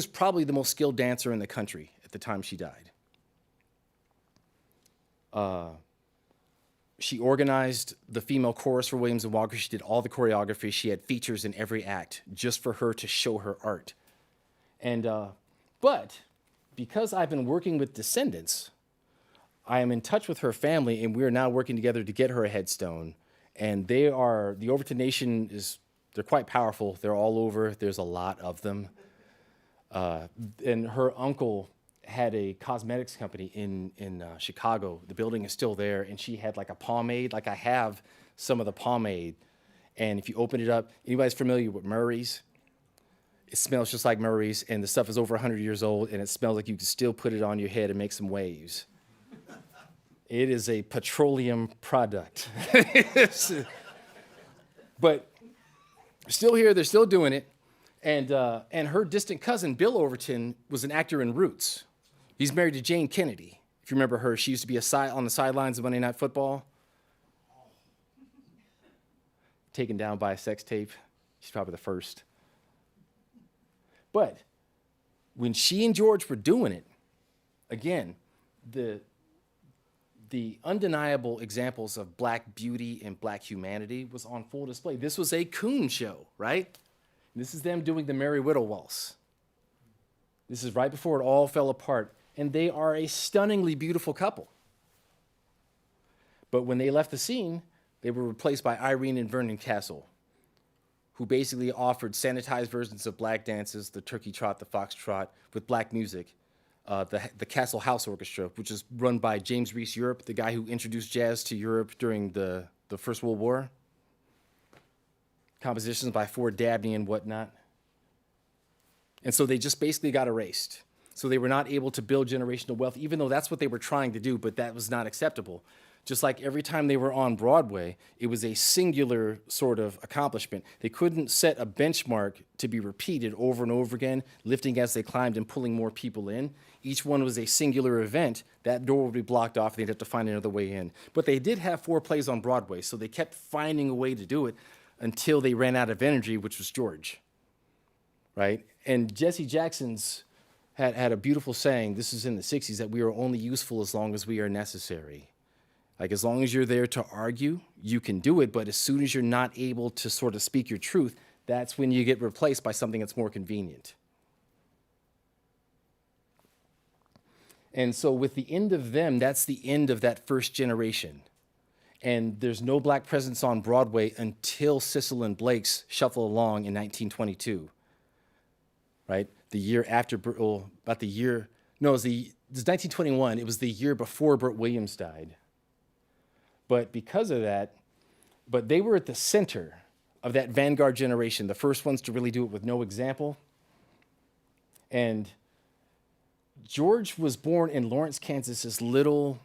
probably the most skilled dancer in the country at the time she died. She organized the female chorus for Williams and Walker. She did all the choreography. She had features in every act just for her to show her art. And, but because I've been working with descendants, I am in touch with her family, and we are now working together to get her a headstone. And the Overton Nation they're quite powerful. They're all over. There's a lot of them. And her uncle had a cosmetics company in Chicago. The building is still there, and she had like a pomade. Like I have some of the pomade, and if you open it up, anybody's familiar with Murray's? It smells just like Murray's, and the stuff is over 100 years old, and it smells like you can still put it on your head and make some waves. It is a petroleum product. But still here, they're still doing it. And her distant cousin, Bill Overton, was an actor in Roots. He's married to Jane Kennedy. If you remember her, she used to be on the sidelines of Monday Night Football. Taken down by a sex tape. She's probably the first. But when she and George were doing it, again, the undeniable examples of black beauty and black humanity was on full display. This was a coon show, right? This is them doing the Merry Widow Waltz. This is right before it all fell apart. And they are a stunningly beautiful couple. But when they left the scene, they were replaced by Irene and Vernon Castle, who basically offered sanitized versions of black dances, the turkey trot, the foxtrot, with black music. The Castle House Orchestra, which is run by James Reese Europe, the guy who introduced jazz to Europe during the First World War. Compositions by Ford Dabney and whatnot. And so they just basically got erased. So they were not able to build generational wealth, even though that's what they were trying to do, but that was not acceptable. Just like every time they were on Broadway, it was a singular sort of accomplishment. They couldn't set a benchmark to be repeated over and over again, lifting as they climbed and pulling more people in. Each one was a singular event. That door would be blocked off, and they'd have to find another way in. But they did have 4 plays on Broadway, so they kept finding a way to do it until they ran out of energy, which was George, right? And Jesse Jackson's had a beautiful saying, this is in the 60s, that we are only useful as long as we are necessary. Like, as long as you're there to argue, you can do it, but as soon as you're not able to sort of speak your truth, that's when you get replaced by something that's more convenient. And so with the end of them, that's the end of that first generation. And there's no black presence on Broadway until Sissel and Blake's Shuffle Along in 1922, right? The year after, well, about the year, no, it was 1921. It was the year before Bert Williams died. But because of that, but they were at the center of that vanguard generation, the first ones to really do it with no example. And George was born in Lawrence, Kansas, this little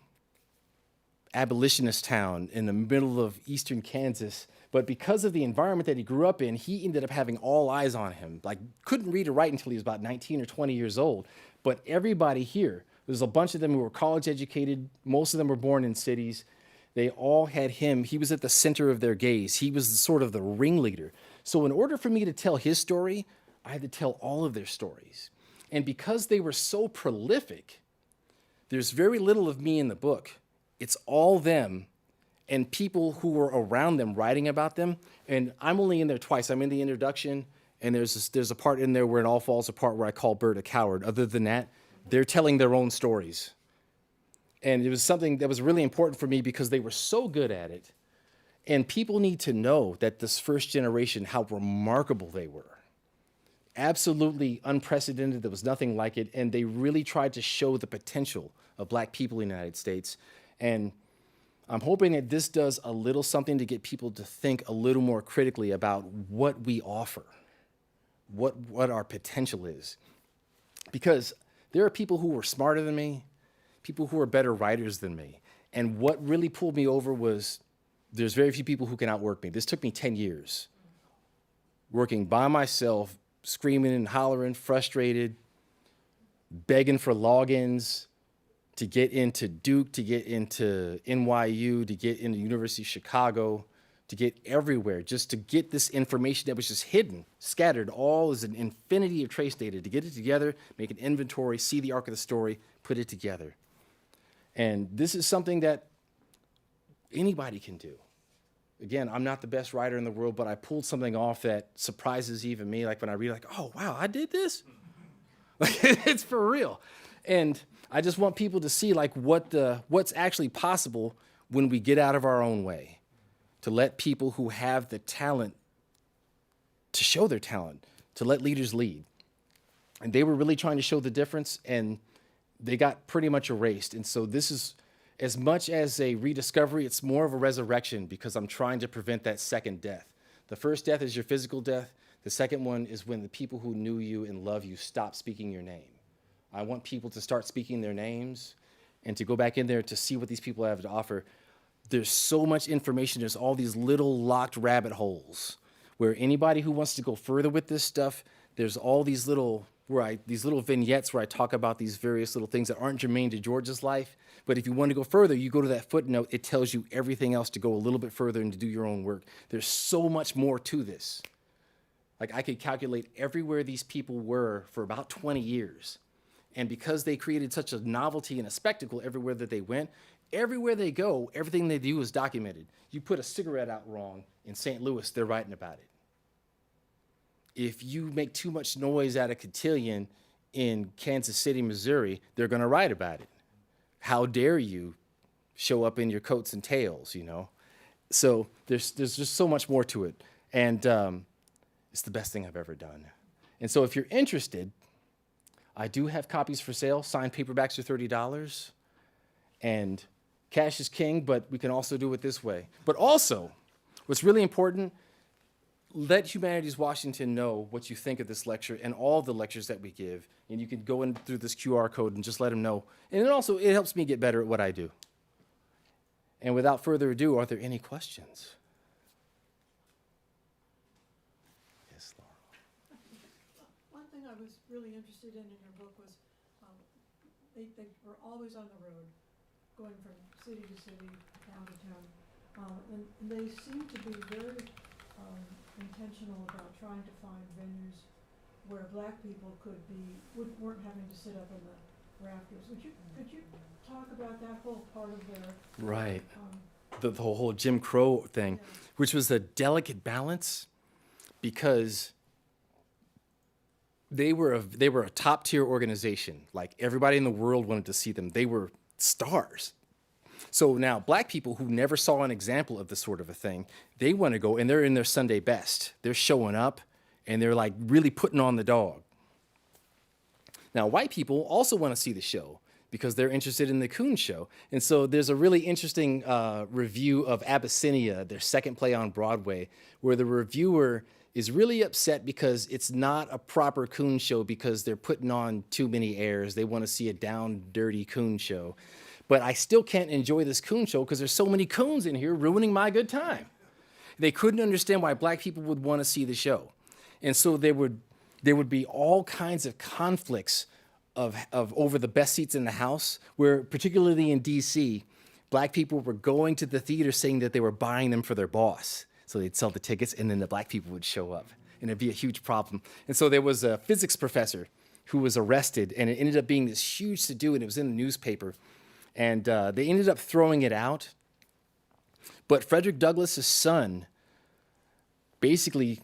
abolitionist town in the middle of eastern Kansas. But because of the environment that he grew up in, he ended up having all eyes on him. Like, couldn't read or write until he was about 19 or 20 years old. But everybody here, there's a bunch of them who were college educated. Most of them were born in cities. They all had him. He was at the center of their gaze. He was sort of the ringleader. So in order for me to tell his story, I had to tell all of their stories. And because they were so prolific, there's very little of me in the book. It's all them and people who were around them writing about them. And I'm only in there twice. I'm in the introduction, and there's a part in there where it all falls apart where I call Bert a coward. Other than that, they're telling their own stories. And it was something that was really important for me because they were so good at it. And people need to know that this first generation, how remarkable they were. Absolutely unprecedented. There was nothing like it. And they really tried to show the potential of black people in the United States. And I'm hoping that this does a little something to get people to think a little more critically about what we offer, what our potential is. Because there are people who are smarter than me, people who are better writers than me. And what really pulled me over was there's very few people who can outwork me. This took me 10 years, working by myself, screaming and hollering, frustrated, begging for logins, to get into Duke, to get into NYU, to get into University of Chicago, to get everywhere, just to get this information that was just hidden, scattered, all as an infinity of trace data, to get it together, make an inventory, see the arc of the story, put it together. And this is something that anybody can do. Again, I'm not the best writer in the world, but I pulled something off that surprises even me. Like when I read, like, oh, wow, I did this? Like, it's for real. And I just want people to see like what's actually possible when we get out of our own way, to let people who have the talent to show their talent, to let leaders lead. And they were really trying to show the difference, and they got pretty much erased. And so this is, as much as a rediscovery, it's more of a resurrection because I'm trying to prevent that second death. The first death is your physical death. The second one is when the people who knew you and love you stop speaking your name. I want people to start speaking their names and to go back in there to see what these people have to offer. There's so much information. There's all these little locked rabbit holes where anybody who wants to go further with this stuff, there's all these little vignettes where I talk about these various little things that aren't germane to George's life. But if you want to go further, you go to that footnote. It tells you everything else to go a little bit further and to do your own work. There's so much more to this. Like I could calculate everywhere these people were for about 20 years. And because they created such a novelty and a spectacle everywhere that they went, everywhere they go, everything they do is documented. You put a cigarette out wrong in St. Louis, they're writing about it. If you make too much noise out of cotillion in Kansas City, Missouri, they're going to write about it. How dare you show up in your coats and tails, you know? So there's just so much more to it. And it's the best thing I've ever done. And so if you're interested, I do have copies for sale. Signed paperbacks are $30. And cash is king, but we can also do it this way. But also, what's really important, let Humanities Washington know what you think of this lecture and all the lectures that we give. And you can go in through this QR code and just let them know. And it helps me get better at what I do. And without further ado, are there any questions? Yes, Laura. One thing I was really interested in your book was they were always on the road, going from city to city, town to town. And they seem to be very intentional about trying to find venues where black people weren't having to sit up in the rafters. Could you talk about that whole part of their Right. The whole Jim Crow thing, Yeah. which was a delicate balance because they were a top tier organization. Like everybody in the world wanted to see them. They were stars. So now black people who never saw an example of this sort of a thing, they want to go and they're in their Sunday best. They're showing up and they're like really putting on the dog. Now white people also want to see the show. because they're interested in the Coon Show. And so there's a really interesting review of Abyssinia, their second play on Broadway, where the reviewer is really upset because it's not a proper coon show because they're putting on too many airs. They want to see a down, dirty coon show. But I still can't enjoy this coon show because there's so many coons in here ruining my good time. They couldn't understand why black people would want to see the show. And so there would be all kinds of conflicts of over the best seats in the house, where particularly in DC, black people were going to the theater saying that they were buying them for their boss. So they'd sell the tickets and then the black people would show up and it'd be a huge problem. And so there was a physics professor who was arrested and it ended up being this huge to-do and it was in the newspaper. And they ended up throwing it out. But Frederick Douglass's son basically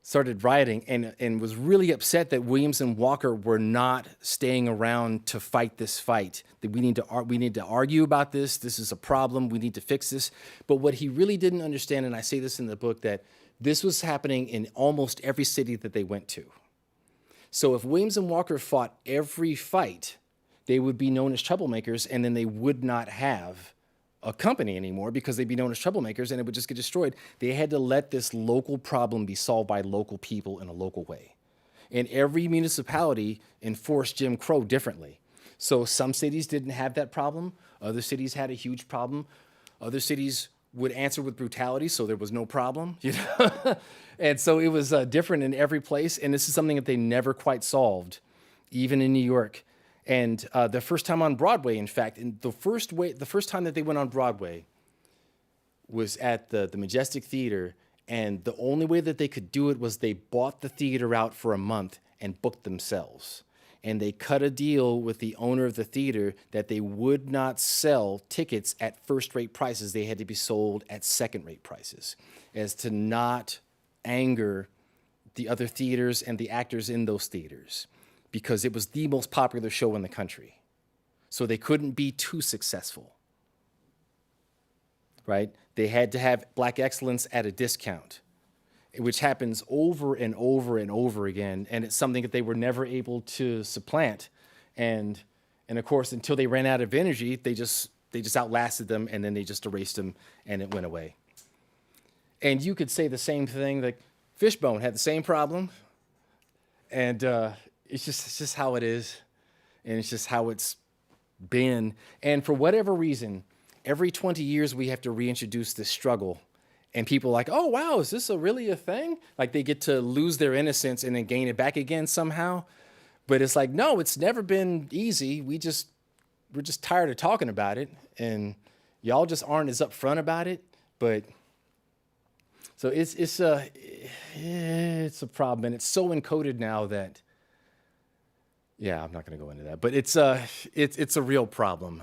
started rioting and was really upset that Williams and Walker were not staying around to fight this fight. That we need to argue about this. This is a problem. We need to fix this. But what he really didn't understand, and I say this in the book, that this was happening in almost every city that they went to. So if Williams and Walker fought every fight, they would be known as troublemakers, and then they would not have a company anymore because they'd be known as troublemakers and it would just get destroyed. They had to let this local problem be solved by local people in a local way. And every municipality enforced Jim Crow differently. So some cities didn't have that problem. Other cities had a huge problem. Other cities would answer with brutality, so there was no problem. You know? And so it was different in every place. And this is something that they never quite solved, even in New York. And the first time on Broadway, in fact, the first time that they went on Broadway was at the Majestic Theater, and the only way that they could do it was they bought the theater out for a month and booked themselves. And they cut a deal with the owner of the theater that they would not sell tickets at first-rate prices. They had to be sold at second-rate prices, as to not anger the other theaters and the actors in those theaters, because it was the most popular show in the country. So they couldn't be too successful, right? They had to have black excellence at a discount, which happens over and over and over again. And it's something that they were never able to supplant. And of course, until they ran out of energy, they just outlasted them and then they just erased them and it went away. And you could say the same thing, like Fishbone had the same problem. And it's just how it is, and it's just how it's been. And for whatever reason, every 20 years we have to reintroduce this struggle. And people are like, oh, wow, is this really a thing? Like they get to lose their innocence and then gain it back again somehow. But it's like, no, it's never been easy. We're just tired of talking about it. And y'all just aren't as upfront about it. But so it's a problem. And it's so encoded now that, yeah, I'm not going to go into that, but it's a real problem,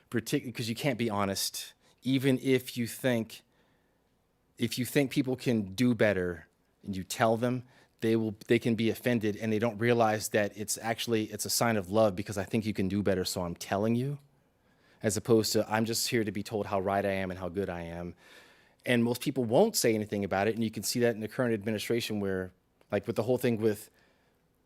particularly because you can't be honest. Even if you think people can do better, and you tell them, they can be offended, and they don't realize that it's a sign of love because I think you can do better, so I'm telling you, as opposed to I'm just here to be told how right I am and how good I am. And most people won't say anything about it, and you can see that in the current administration, where, like with the whole thing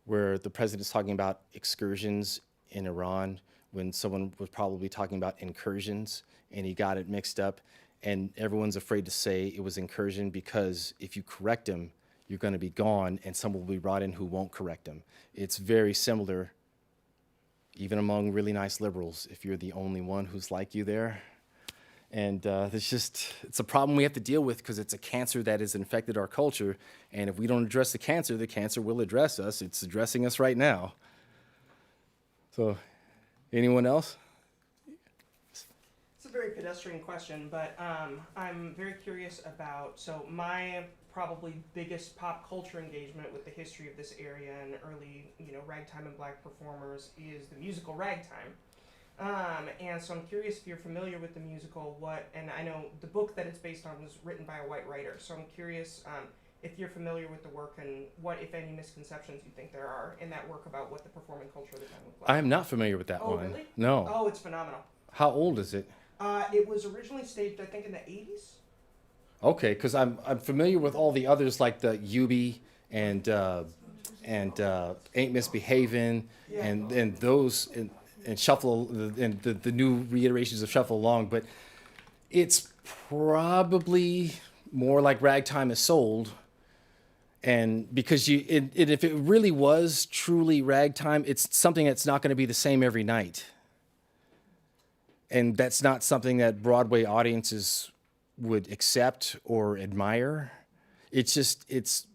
where the president's talking about excursions in Iran when someone was probably talking about incursions and he got it mixed up, and everyone's afraid to say it was incursion because if you correct them, you're going to be gone and someone will be brought in who won't correct them. It's very similar, even among really nice liberals, if you're the only one who's like you there. And it's a problem we have to deal with because it's a cancer that has infected our culture. And if we don't address the cancer will address us. It's addressing us right now. So, anyone else? It's a very pedestrian question, but I'm very curious about, so my probably biggest pop culture engagement with the history of this area and early, ragtime and black performers is the musical Ragtime. And so I'm curious if you're familiar with the musical, and I know the book that it's based on was written by a white writer, so I'm curious if you're familiar with the work and what, if any, misconceptions you think there are in that work about what the performing culture of the time looked like. I am not familiar with that one. Oh, really? No. Oh, it's phenomenal. How old is it? It was originally staged, I think, in the 80s. Okay, because I'm familiar with all the others like the Yubi and Ain't Misbehavin' Yeah. and those and shuffle and the new reiterations of Shuffle Along, but it's probably more like Ragtime is sold. And because if it really was truly ragtime, it's something that's not going to be the same every night. And that's not something that Broadway audiences would accept or admire. It's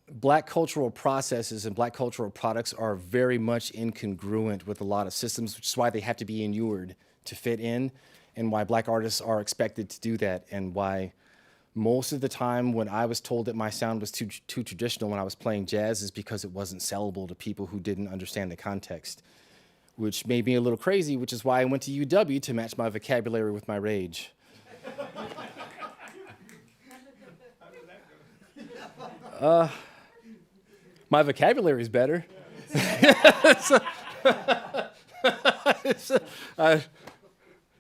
Black cultural processes and Black cultural products are very much incongruent with a lot of systems, which is why they have to be inured to fit in, and why Black artists are expected to do that, and why most of the time when I was told that my sound was too traditional when I was playing jazz is because it wasn't sellable to people who didn't understand the context, which made me a little crazy, which is why I went to UW to match my vocabulary with my rage. My vocabulary is better.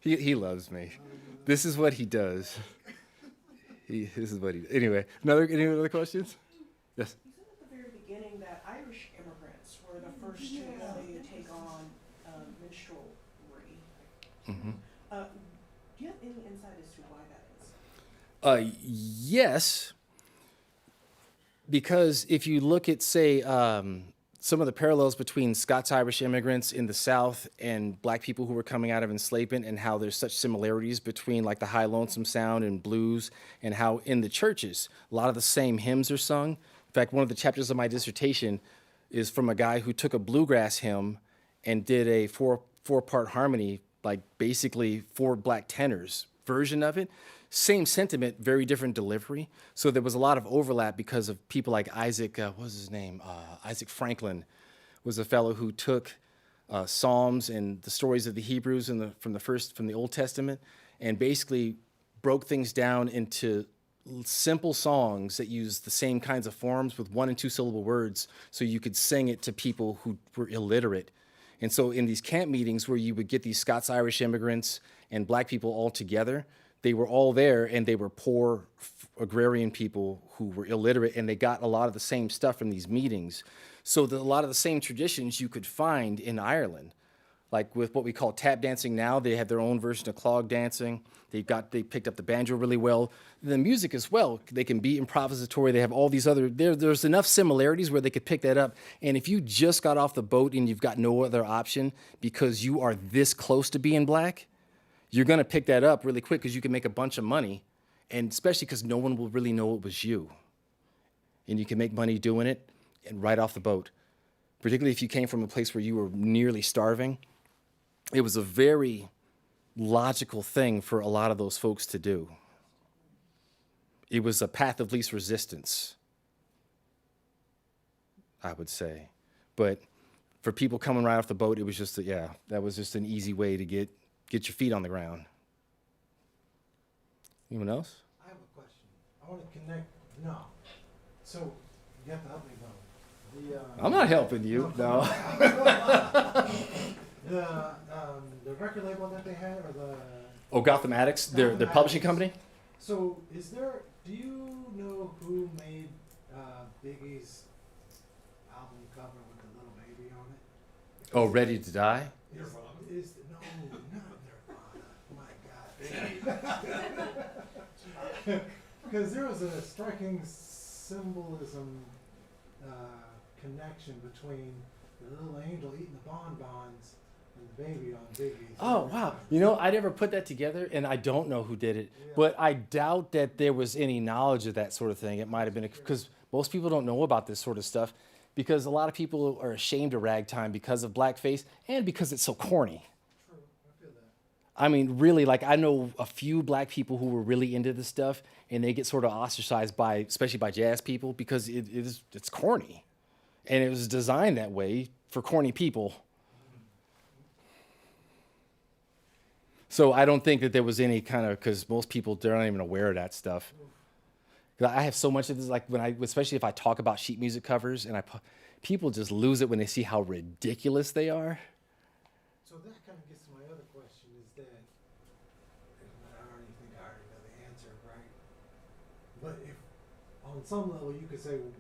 He loves me. This is what he does. This is what he. Anyway, any other questions? Yes. You said at the very beginning that Irish immigrants were the first to really take on minstrelry. Mm-hmm. Do you have any insight as to why that is? Yes. Because if you look at, say, some of the parallels between Scots-Irish immigrants in the South and Black people who were coming out of enslavement, and how there's such similarities between like the high lonesome sound and blues, and how in the churches, a lot of the same hymns are sung. In fact, one of the chapters of my dissertation is from a guy who took a bluegrass hymn and did a four-part harmony, like basically 4 Black tenors version of it. Same sentiment, very different delivery. So there was a lot of overlap because of people like Isaac, what was his name? Isaac Franklin was a fellow who took Psalms and the stories of the Hebrews from the Old Testament, and basically broke things down into simple songs that use the same kinds of forms with 1 and 2 syllable words, so you could sing it to people who were illiterate. And so in these camp meetings where you would get these Scots-Irish immigrants and Black people all together, they were all there, and they were poor agrarian people who were illiterate, and they got a lot of the same stuff from these meetings. So a lot of the same traditions you could find in Ireland. Like with what we call tap dancing now, they have their own version of clog dancing. They picked up the banjo really well. The music as well, they can be improvisatory. They have all these other, there's enough similarities where they could pick that up. And if you just got off the boat and you've got no other option because you are this close to being Black, you're going to pick that up really quick because you can make a bunch of money, and especially because no one will really know it was you. And you can make money doing it and right off the boat. Particularly if you came from a place where you were nearly starving. It was a very logical thing for a lot of those folks to do. It was a path of least resistance, I would say. But for people coming right off the boat, it was just, that was just an easy way to get your feet on the ground. Anyone else? I have a question. I want to connect. No. So you have to help me though. I'm not helping you. No. The record label that they had, or the Oh, Gotham Addicts, their publishing company. So do you know who made Biggie's album cover with the little baby on it? Oh, Ready to Die. No, not Nirvana. My God. Because there was a striking symbolism connection between the little angel eating the bonbons and the baby on Biggie's. Oh, wow. You know, I never put that together, and I don't know who did it. Yeah. But I doubt that there was any knowledge of that sort of thing. It might have been because most people don't know about this sort of stuff, because a lot of people are ashamed of ragtime because of blackface and because it's so corny. True, I feel that. I mean, really, like, I know a few Black people who were really into this stuff, and they get sort of ostracized especially by jazz people, because it's corny. And it was designed that way for corny people. So I don't think that there was any kind of, because most people, they're not even aware of that stuff. 'Cause I have so much of this, like especially if I talk about sheet music covers, and people just lose it when they see how ridiculous they are. So that kind of gets to my other question, is that, and I already think I already know the answer, right? But if, on some level, you could say, well,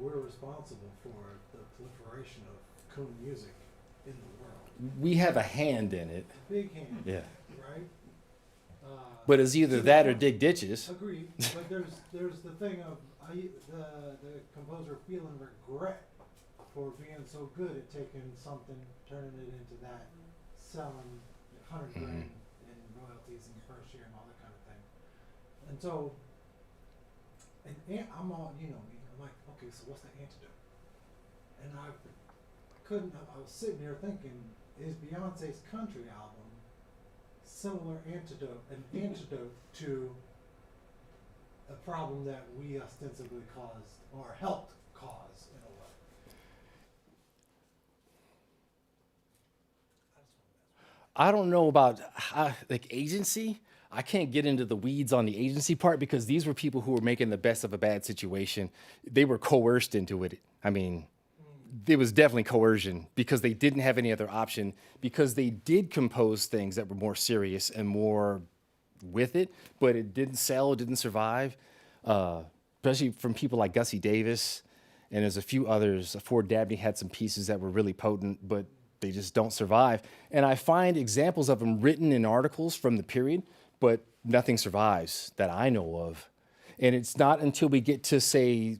we're responsible for the proliferation of coon music in the world. We have a hand in it. Big hand, Yeah. right? But it's either that or dig ditches. Agreed, but there's the thing of the composer feeling regret for being so good at taking something, turning it into that, selling 100 grand in royalties and first share and all that kind of thing. And so, and I'm all, you know me, I'm like, okay, so what's the antidote? And I was sitting there thinking, is Beyonce's country album similar an antidote to a problem that we ostensibly caused or helped cause in a way? I don't know about like agency. I can't get into the weeds on the agency part because these were people who were making the best of a bad situation. They were coerced into it. I mean, there was definitely coercion because they didn't have any other option, because they did compose things that were more serious and more with it, but it didn't sell, it didn't survive, especially from people like Gussie Davis, and there's a few others. Ford Dabney had some pieces that were really potent, but they just don't survive. And I find examples of them written in articles from the period, but nothing survives that I know of. And it's not until we get to, say,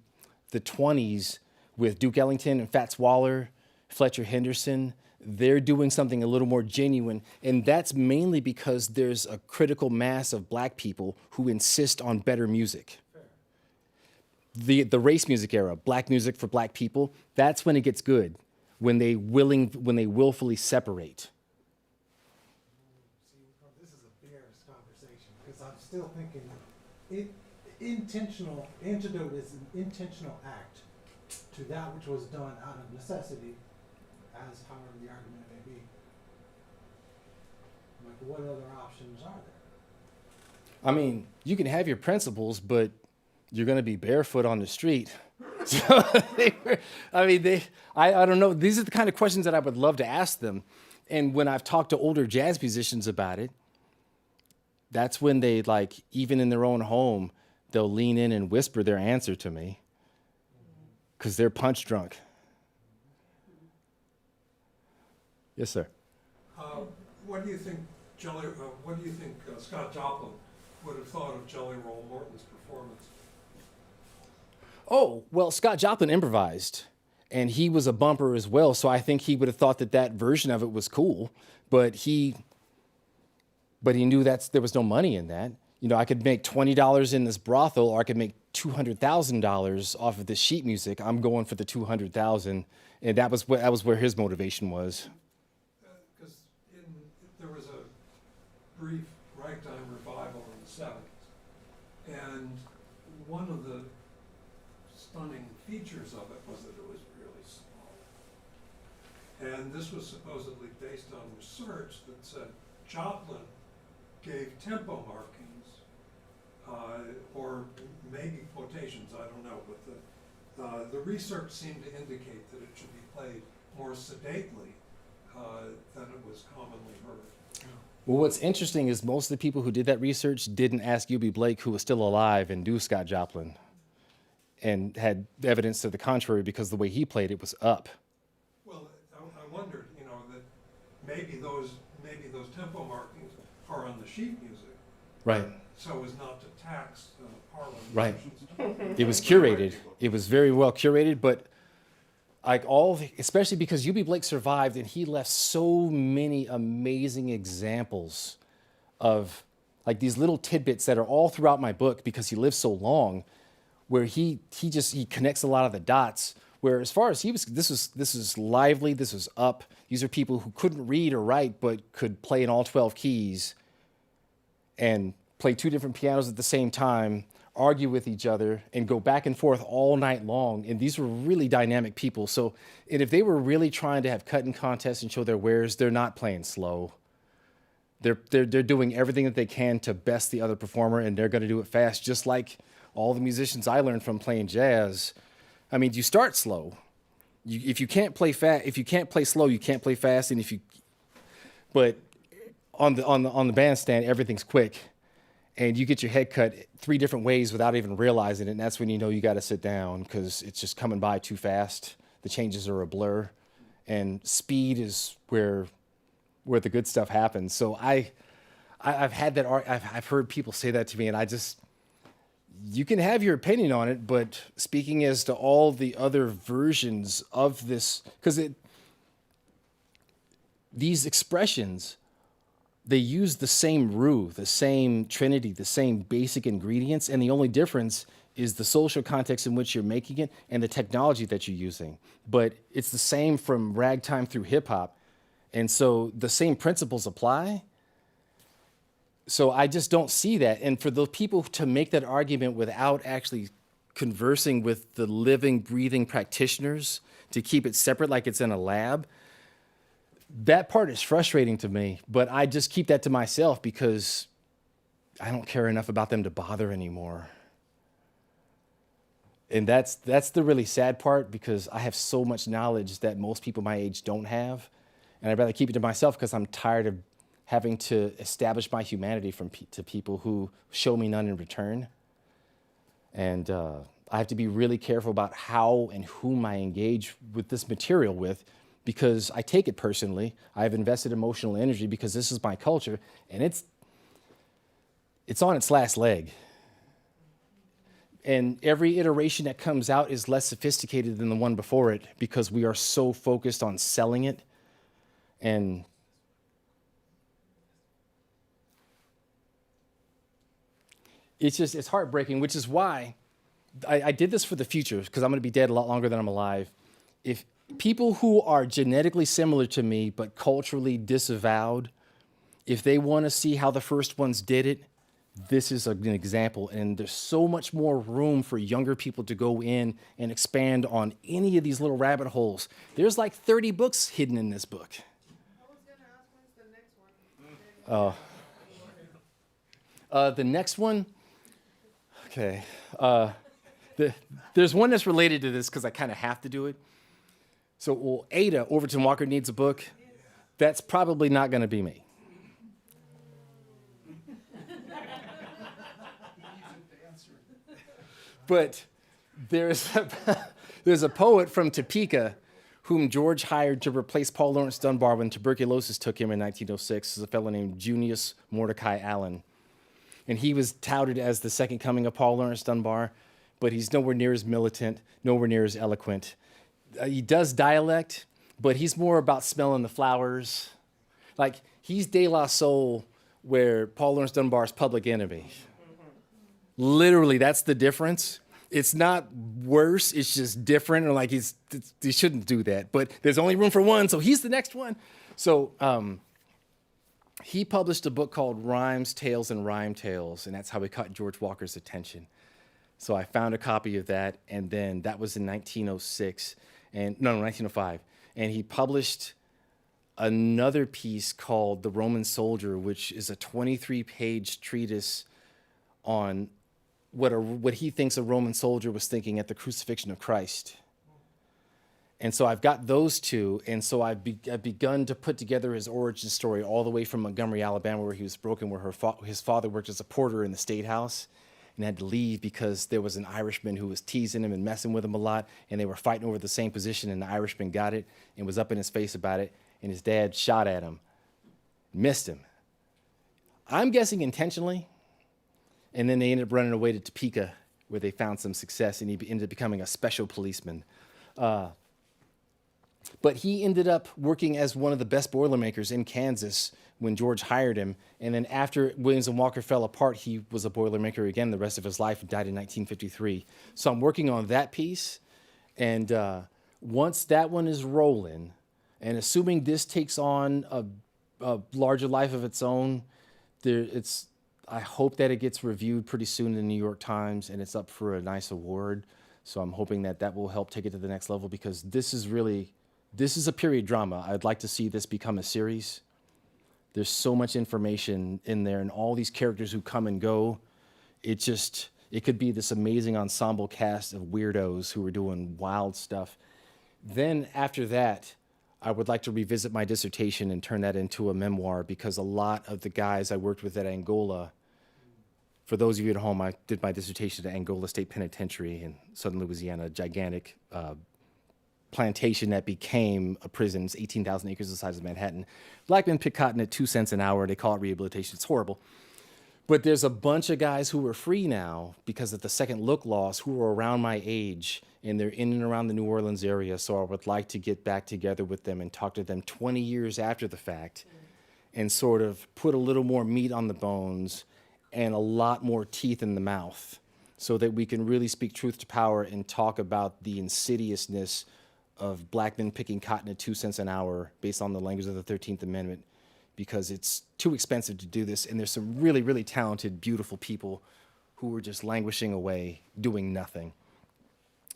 the 20s with Duke Ellington and Fats Waller, Fletcher Henderson, they're doing something a little more genuine. And that's mainly because there's a critical mass of black people who insist on better music. The race music era, black music for black people, that's when it gets good, when they willfully separate. See, this is a bearish conversation because I'm still thinking intentional antidote is an intentional act to that which was done out of necessity, as however the argument may be. Like, what other options are there? I mean, you can have your principles, but you're going to be barefoot on the street. So I don't know. These are the kind of questions that I would love to ask them. And when I've talked to older jazz musicians about it, that's when they, like, even in their own home, they'll lean in and whisper their answer to me because they're punch drunk. Yes, sir. What do you think Scott Joplin would have thought of Jelly Roll Morton's performance? Oh, well, Scott Joplin improvised, and he was a bumper as well, so I think he would have thought that version of it was cool, but he knew there was no money in that. You know, I could make $20 in this brothel, or I could make $200,000 off of this sheet music. I'm going for the $200,000, and that was where his motivation was. Because there was a brief ragtime revival in the 70s, and one of the stunning features of it was that it was really small. And this was supposedly based on research that said Joplin gave tempo markings, or maybe quotations, I don't know, but the research seemed to indicate that it should be played more sedately than it was commonly heard. Well, what's interesting is most of the people who did that research didn't ask Eubie Blake, who was still alive and knew Scott Joplin, and had evidence to the contrary because the way he played it was up. Well, I wondered, you know, that maybe those tempo markings are on the sheet music, Right. so as not to tax parlor Right. musicians. It was curated. It was very well curated, but like especially because Eubie Blake survived and he left so many amazing examples of like these little tidbits that are all throughout my book because he lived so long, where he connects a lot of the dots. Where as far as this is lively, this was up. These are people who couldn't read or write but could play in all 12 keys and play two different pianos at the same time, argue with each other, and go back and forth all night long. And these were really dynamic people. So, and if they were really trying to have cutting contests and show their wares, they're not playing slow. They're doing everything that they can to best the other performer, and they're going to do it fast, just like all the musicians I learned from playing jazz. I mean, you start slow. If you can't play slow, you can't play fast. And but on the bandstand, everything's quick, and you get your head cut 3 different ways without even realizing it. And that's when you know you got to sit down because it's just coming by too fast. The changes are a blur, and speed is where the good stuff happens. So I've had that. I've heard people say that to me, and you can have your opinion on it, but speaking as to all the other versions of this, because these expressions, they use the same roux, the same trinity, the same basic ingredients, and the only difference is the social context in which you're making it and the technology that you're using. But it's the same from ragtime through hip hop. And so the same principles apply. So I just don't see that. And for the people to make that argument without actually conversing with the living, breathing practitioners to keep it separate like it's in a lab, that part is frustrating to me. But I just keep that to myself because I don't care enough about them to bother anymore. And that's the really sad part, because I have so much knowledge that most people my age don't have. And I'd rather keep it to myself because I'm tired of having to establish my humanity to people who show me none in return. And I have to be really careful about how and whom I engage with this material with, because I take it personally. I've invested emotional energy because this is my culture, and it's on its last leg. And every iteration that comes out is less sophisticated than the one before it because we are so focused on selling it. And it's heartbreaking, which is why I did this for the future, because I'm going to be dead a lot longer than I'm alive. If people who are genetically similar to me but culturally disavowed, if they want to see how the first ones did it, this is an example. And there's so much more room for younger people to go in and expand on any of these little rabbit holes. There's like 30 books hidden in this book. The next one, okay. There's one that's related to this because I kind of have to do it. So, Ada, Overton Walker Needs a Book. That's probably not going to be me. But there's a poet from Topeka whom George hired to replace Paul Laurence Dunbar when tuberculosis took him in 1906. Is a fellow named Junius Mordecai Allen. And he was touted as the second coming of Paul Laurence Dunbar, but he's nowhere near as militant, nowhere near as eloquent. He does dialect, but he's more about smelling the flowers. Like, he's De La Soul, where Paul Laurence Dunbar is Public Enemy. Literally, that's the difference. It's not worse, it's just different, or like he shouldn't do that. But there's only room for one, so he's the next one. So he published a book called Rhymes, Tales, and Rhyme Tales, and that's how he caught George Walker's attention. So I found a copy of that, and then that was in 1906, 1905. And he published another piece called The Roman Soldier, which is a 23-page treatise on what he thinks a Roman soldier was thinking at the crucifixion of Christ. And so I've got those two, and so I've begun to put together his origin story all the way from Montgomery, Alabama, where he was broken, where his father worked as a porter in the State House and had to leave because there was an Irishman who was teasing him and messing with him a lot, and they were fighting over the same position, and the Irishman got it and was up in his face about it, and his dad shot at him, missed him. I'm guessing intentionally. And then they ended up running away to Topeka, where they found some success, and he ended up becoming a special policeman. But he ended up working as one of the best Boilermakers in Kansas when George hired him. And then after Williams and Walker fell apart, he was a Boilermaker again the rest of his life and died in 1953. So I'm working on that piece. And once that one is rolling, and assuming this takes on a larger life of its own, I hope that it gets reviewed pretty soon in the New York Times and it's up for a nice award. So I'm hoping that will help take it to the next level, because this is a period drama. I'd like to see this become a series. There's so much information in there and all these characters who come and go. It could be this amazing ensemble cast of weirdos who are doing wild stuff. Then after that, I would like to revisit my dissertation and turn that into a memoir, because a lot of the guys I worked with at Angola, for those of you at home, I did my dissertation at Angola State Penitentiary in southern Louisiana, a gigantic plantation that became a prison. It's 18,000 acres the size of Manhattan. Black men pick cotton at 2 cents an hour. They call it rehabilitation. It's horrible. But there's a bunch of guys who are free now because of the second look laws who are around my age, and they're in and around the New Orleans area. So I would like to get back together with them and talk to them 20 years after the fact and sort of put a little more meat on the bones and a lot more teeth in the mouth so that we can really speak truth to power and talk about the insidiousness of black men picking cotton at 2 cents an hour based on the language of the 13th Amendment, because it's too expensive to do this. And there's some really, really talented, beautiful people who are just languishing away, doing nothing.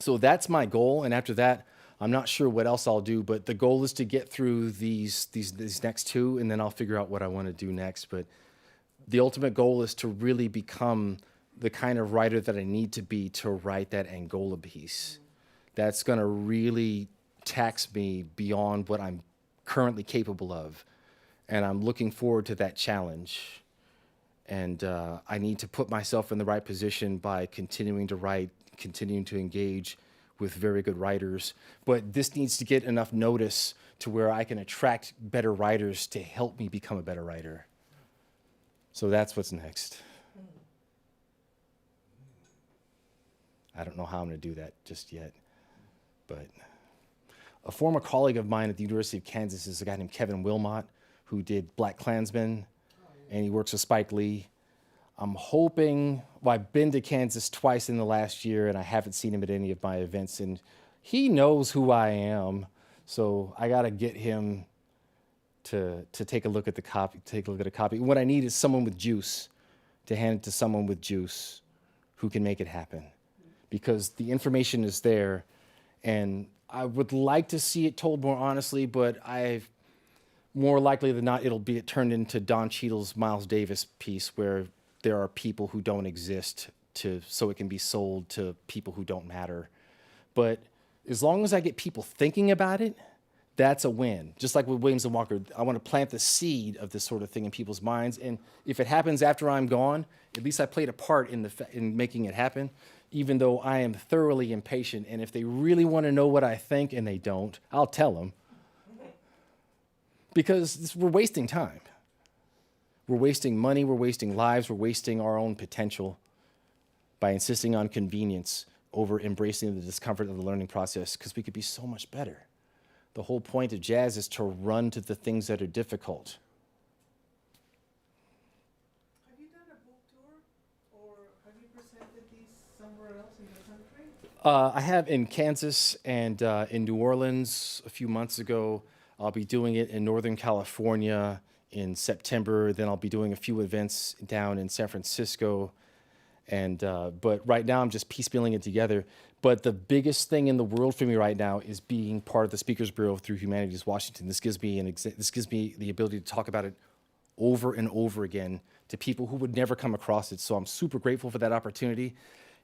So that's my goal. And after that, I'm not sure what else I'll do, but the goal is to get through these next two, and then I'll figure out what I want to do next. But the ultimate goal is to really become the kind of writer that I need to be to write that Angola piece. That's going to really tax me beyond what I'm currently capable of. And I'm looking forward to that challenge. And I need to put myself in the right position by continuing to write, continuing to engage with very good writers. But this needs to get enough notice to where I can attract better writers to help me become a better writer. So that's what's next. I don't know how I'm going to do that just yet. But a former colleague of mine at the University of Kansas is a guy named Kevin Wilmot, who did Black Klansman, and he works with Spike Lee. I'm hoping, well, I've been to Kansas twice in the last year, and I haven't seen him at any of my events, and he knows who I am, so I gotta get him to take a look at the copy. What I need is someone with juice, to hand it to someone with juice who can make it happen, because the information is there, and I would like to see it told more honestly, but more likely than not, it'll be turned into Don Cheadle's Miles Davis piece, where there are people who don't exist so it can be sold to people who don't matter. But as long as I get people thinking about it, that's a win. Just like with Williams and Walker, I want to plant the seed of this sort of thing in people's minds. And if it happens after I'm gone, at least I played a part in making it happen, even though I am thoroughly impatient. And if they really want to know what I think and they don't, I'll tell them. Because we're wasting time. We're wasting money, we're wasting lives, we're wasting our own potential by insisting on convenience over embracing the discomfort of the learning process, because we could be so much better. The whole point of jazz is to run to the things that are difficult. Have you done a book tour, or have you presented these somewhere else in the country? I have in Kansas and in New Orleans a few months ago. I'll be doing it in Northern California in September. Then I'll be doing a few events down in San Francisco. And but right now I'm just piecemealing it together. But the biggest thing in the world for me right now is being part of the Speakers Bureau through Humanities Washington. This gives me the ability to talk about it over and over again to people who would never come across it. So I'm super grateful for that opportunity.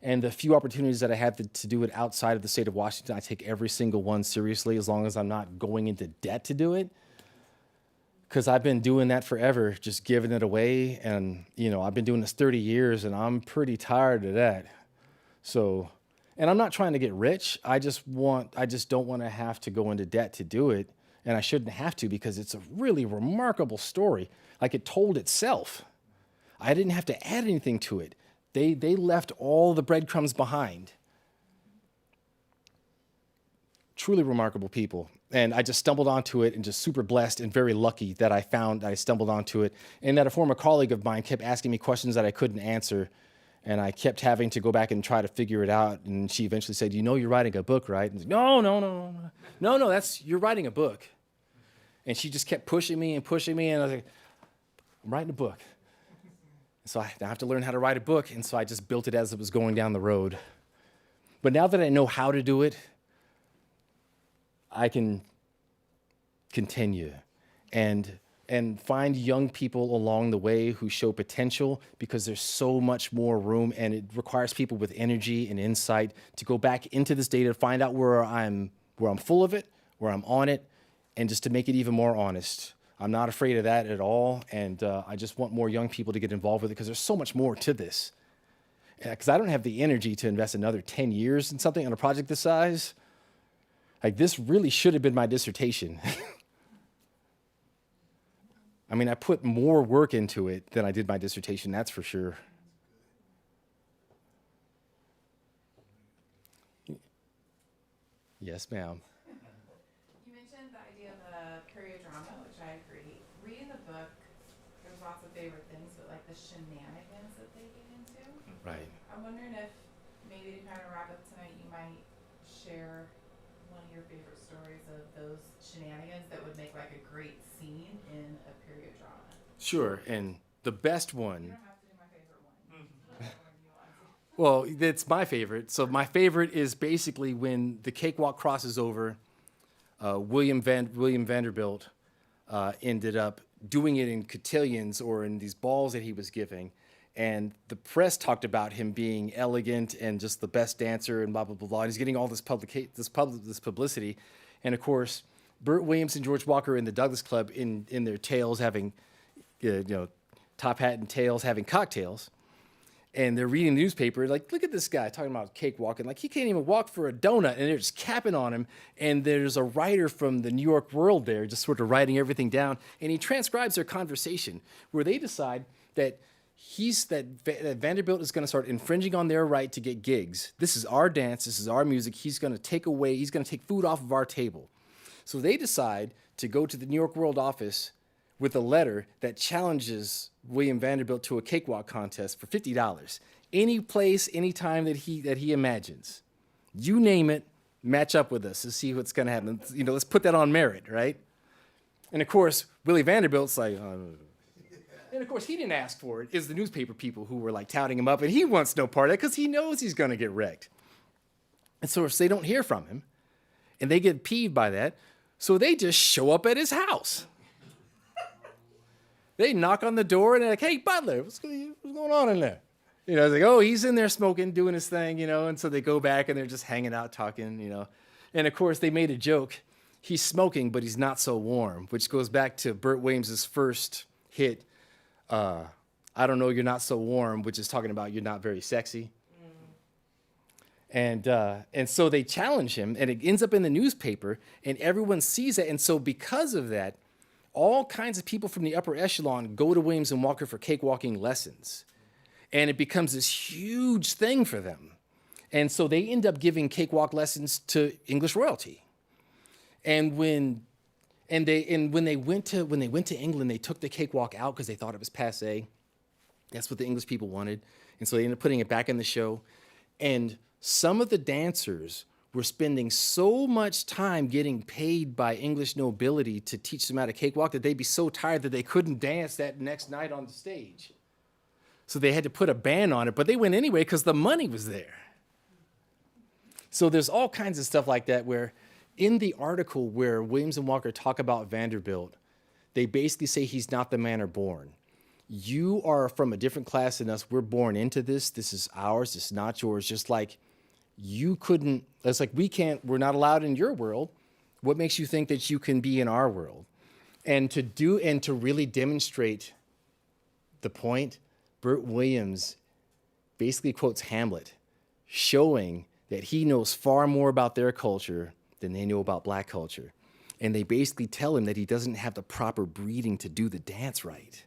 And the few opportunities that I have to do it outside of the state of Washington, I take every single one seriously, as long as I'm not going into debt to do it. Because I've been doing that forever, just giving it away. And, I've been doing this 30 years, and I'm pretty tired of that. So, and I'm not trying to get rich. I just don't want to have to go into debt to do it. And I shouldn't have to, because it's a really remarkable story. Like, it told itself. I didn't have to add anything to it. They left all the breadcrumbs behind. Truly remarkable people. And I just stumbled onto it, and just super blessed and very lucky that I stumbled onto it, and that a former colleague of mine kept asking me questions that I couldn't answer. And I kept having to go back and try to figure it out. And she eventually said, you're writing a book, right? And I said, no, you're writing a book. And she just kept pushing me. And I was like, I'm writing a book. So I have to learn how to write a book, and so I just built it as it was going down the road. But now that I know how to do it, I can continue and find young people along the way who show potential, because there's so much more room, and it requires people with energy and insight to go back into this data, find out where I'm full of it, where I'm on it, and just to make it even more honest. I'm not afraid of that at all, and I just want more young people to get involved with it, because there's so much more to this. Because I don't have the energy to invest another 10 years in something on a project this size. Like, this really should have been my dissertation. I mean, I put more work into it than I did my dissertation, that's for sure. Yes, ma'am. You mentioned the idea of a period drama, which I agree. Reading the book, there's lots of favorite things, but like the shenanigans that they get into. Right. I'm wondering if maybe to kind of wrap up tonight, you might share one of your favorite stories of those shenanigans that would make like a great scene in a period drama. Sure, and the best You one. don't have to do my favorite one. Whatever you want to. Well, that's my favorite. So my favorite is basically when the cakewalk crosses over. William Vanderbilt ended up doing it in cotillions or in these balls that he was giving, and the press talked about him being elegant and just the best dancer and blah blah blah blah. And he's getting all this publicity, and of course, Burt Williams and George Walker in the Douglas Club in their tails having, top hat and tails having cocktails. And they're reading the newspaper, like, look at this guy talking about cakewalking. Like, he can't even walk for a donut, and they're just capping on him. And there's a writer from the New York World there just sort of writing everything down. And he transcribes their conversation where they decide that that Vanderbilt is going to start infringing on their right to get gigs. This is our dance. This is our music. He's going to take food off of our table. So they decide to go to the New York World office with a letter that challenges William Vanderbilt to a cakewalk contest for $50. Any place, any time that he imagines. You name it, match up with us to see what's going to happen. Let's put that on merit, right? And of course, Willie Vanderbilt's like, and of course, he didn't ask for it. It's the newspaper people who were like touting him up, and he wants no part of it because he knows he's going to get wrecked. And so if they don't hear from him, and they get peeved by that, so they just show up at his house. They knock on the door and they're like, hey, Butler, what's going on in there? It's like, oh, he's in there smoking, doing his thing, and so they go back and they're just hanging out, talking, And of course, they made a joke. He's smoking, but he's not so warm, which goes back to Burt Williams' first hit, I Don't Know You're Not So Warm, which is talking about you're not very sexy. And so they challenge him, and it ends up in the newspaper, and everyone sees it. And so because of that, all kinds of people from the upper echelon go to Williams and Walker for cakewalking lessons. And it becomes this huge thing for them. And so they end up giving cakewalk lessons to English royalty. And when they went to England, they took the cakewalk out because they thought it was passé. That's what the English people wanted. And so they ended up putting it back in the show. And some of the dancers were spending so much time getting paid by English nobility to teach them how to cakewalk that they'd be so tired that they couldn't dance that next night on the stage. So they had to put a ban on it, but they went anyway because the money was there. So there's all kinds of stuff like that where in the article where Williams and Walker talk about Vanderbilt, they basically say he's not the manner born. You are from a different class than us. We're born into this. This is ours. It's not yours. Just like you couldn't, it's like we're not allowed in your world. What makes you think that you can be in our world? And to really demonstrate the point, Burt Williams basically quotes Hamlet, showing that he knows far more about their culture than they know about black culture. And they basically tell him that he doesn't have the proper breeding to do the dance right.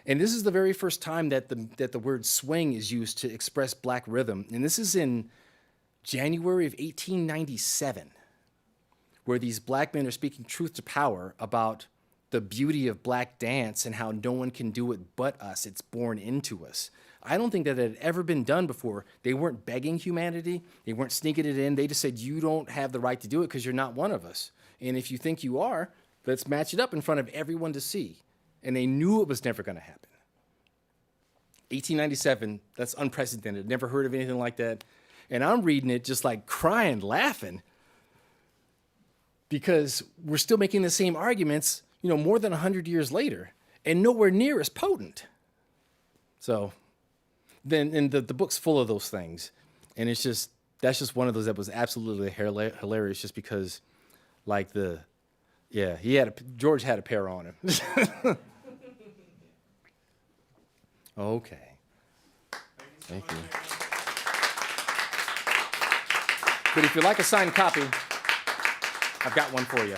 And this is the very first time that the word swing is used to express black rhythm. And this is in January of 1897, where these black men are speaking truth to power about the beauty of black dance and how no one can do it but us. It's born into us. I don't think that it had ever been done before. They weren't begging humanity. They weren't sneaking it in. They just said, you don't have the right to do it because you're not one of us. And if you think you are, let's match it up in front of everyone to see. And they knew it was never going to happen. 1897, that's unprecedented. Never heard of anything like that. And I'm reading it just like crying, laughing, because we're still making the same arguments, more than 100 years later, and nowhere near as potent. So and the book's full of those things. And that's just one of those that was absolutely hilarious just because, George had a pair on him. Okay. Thank you. But if you like a signed copy, I've got one for you.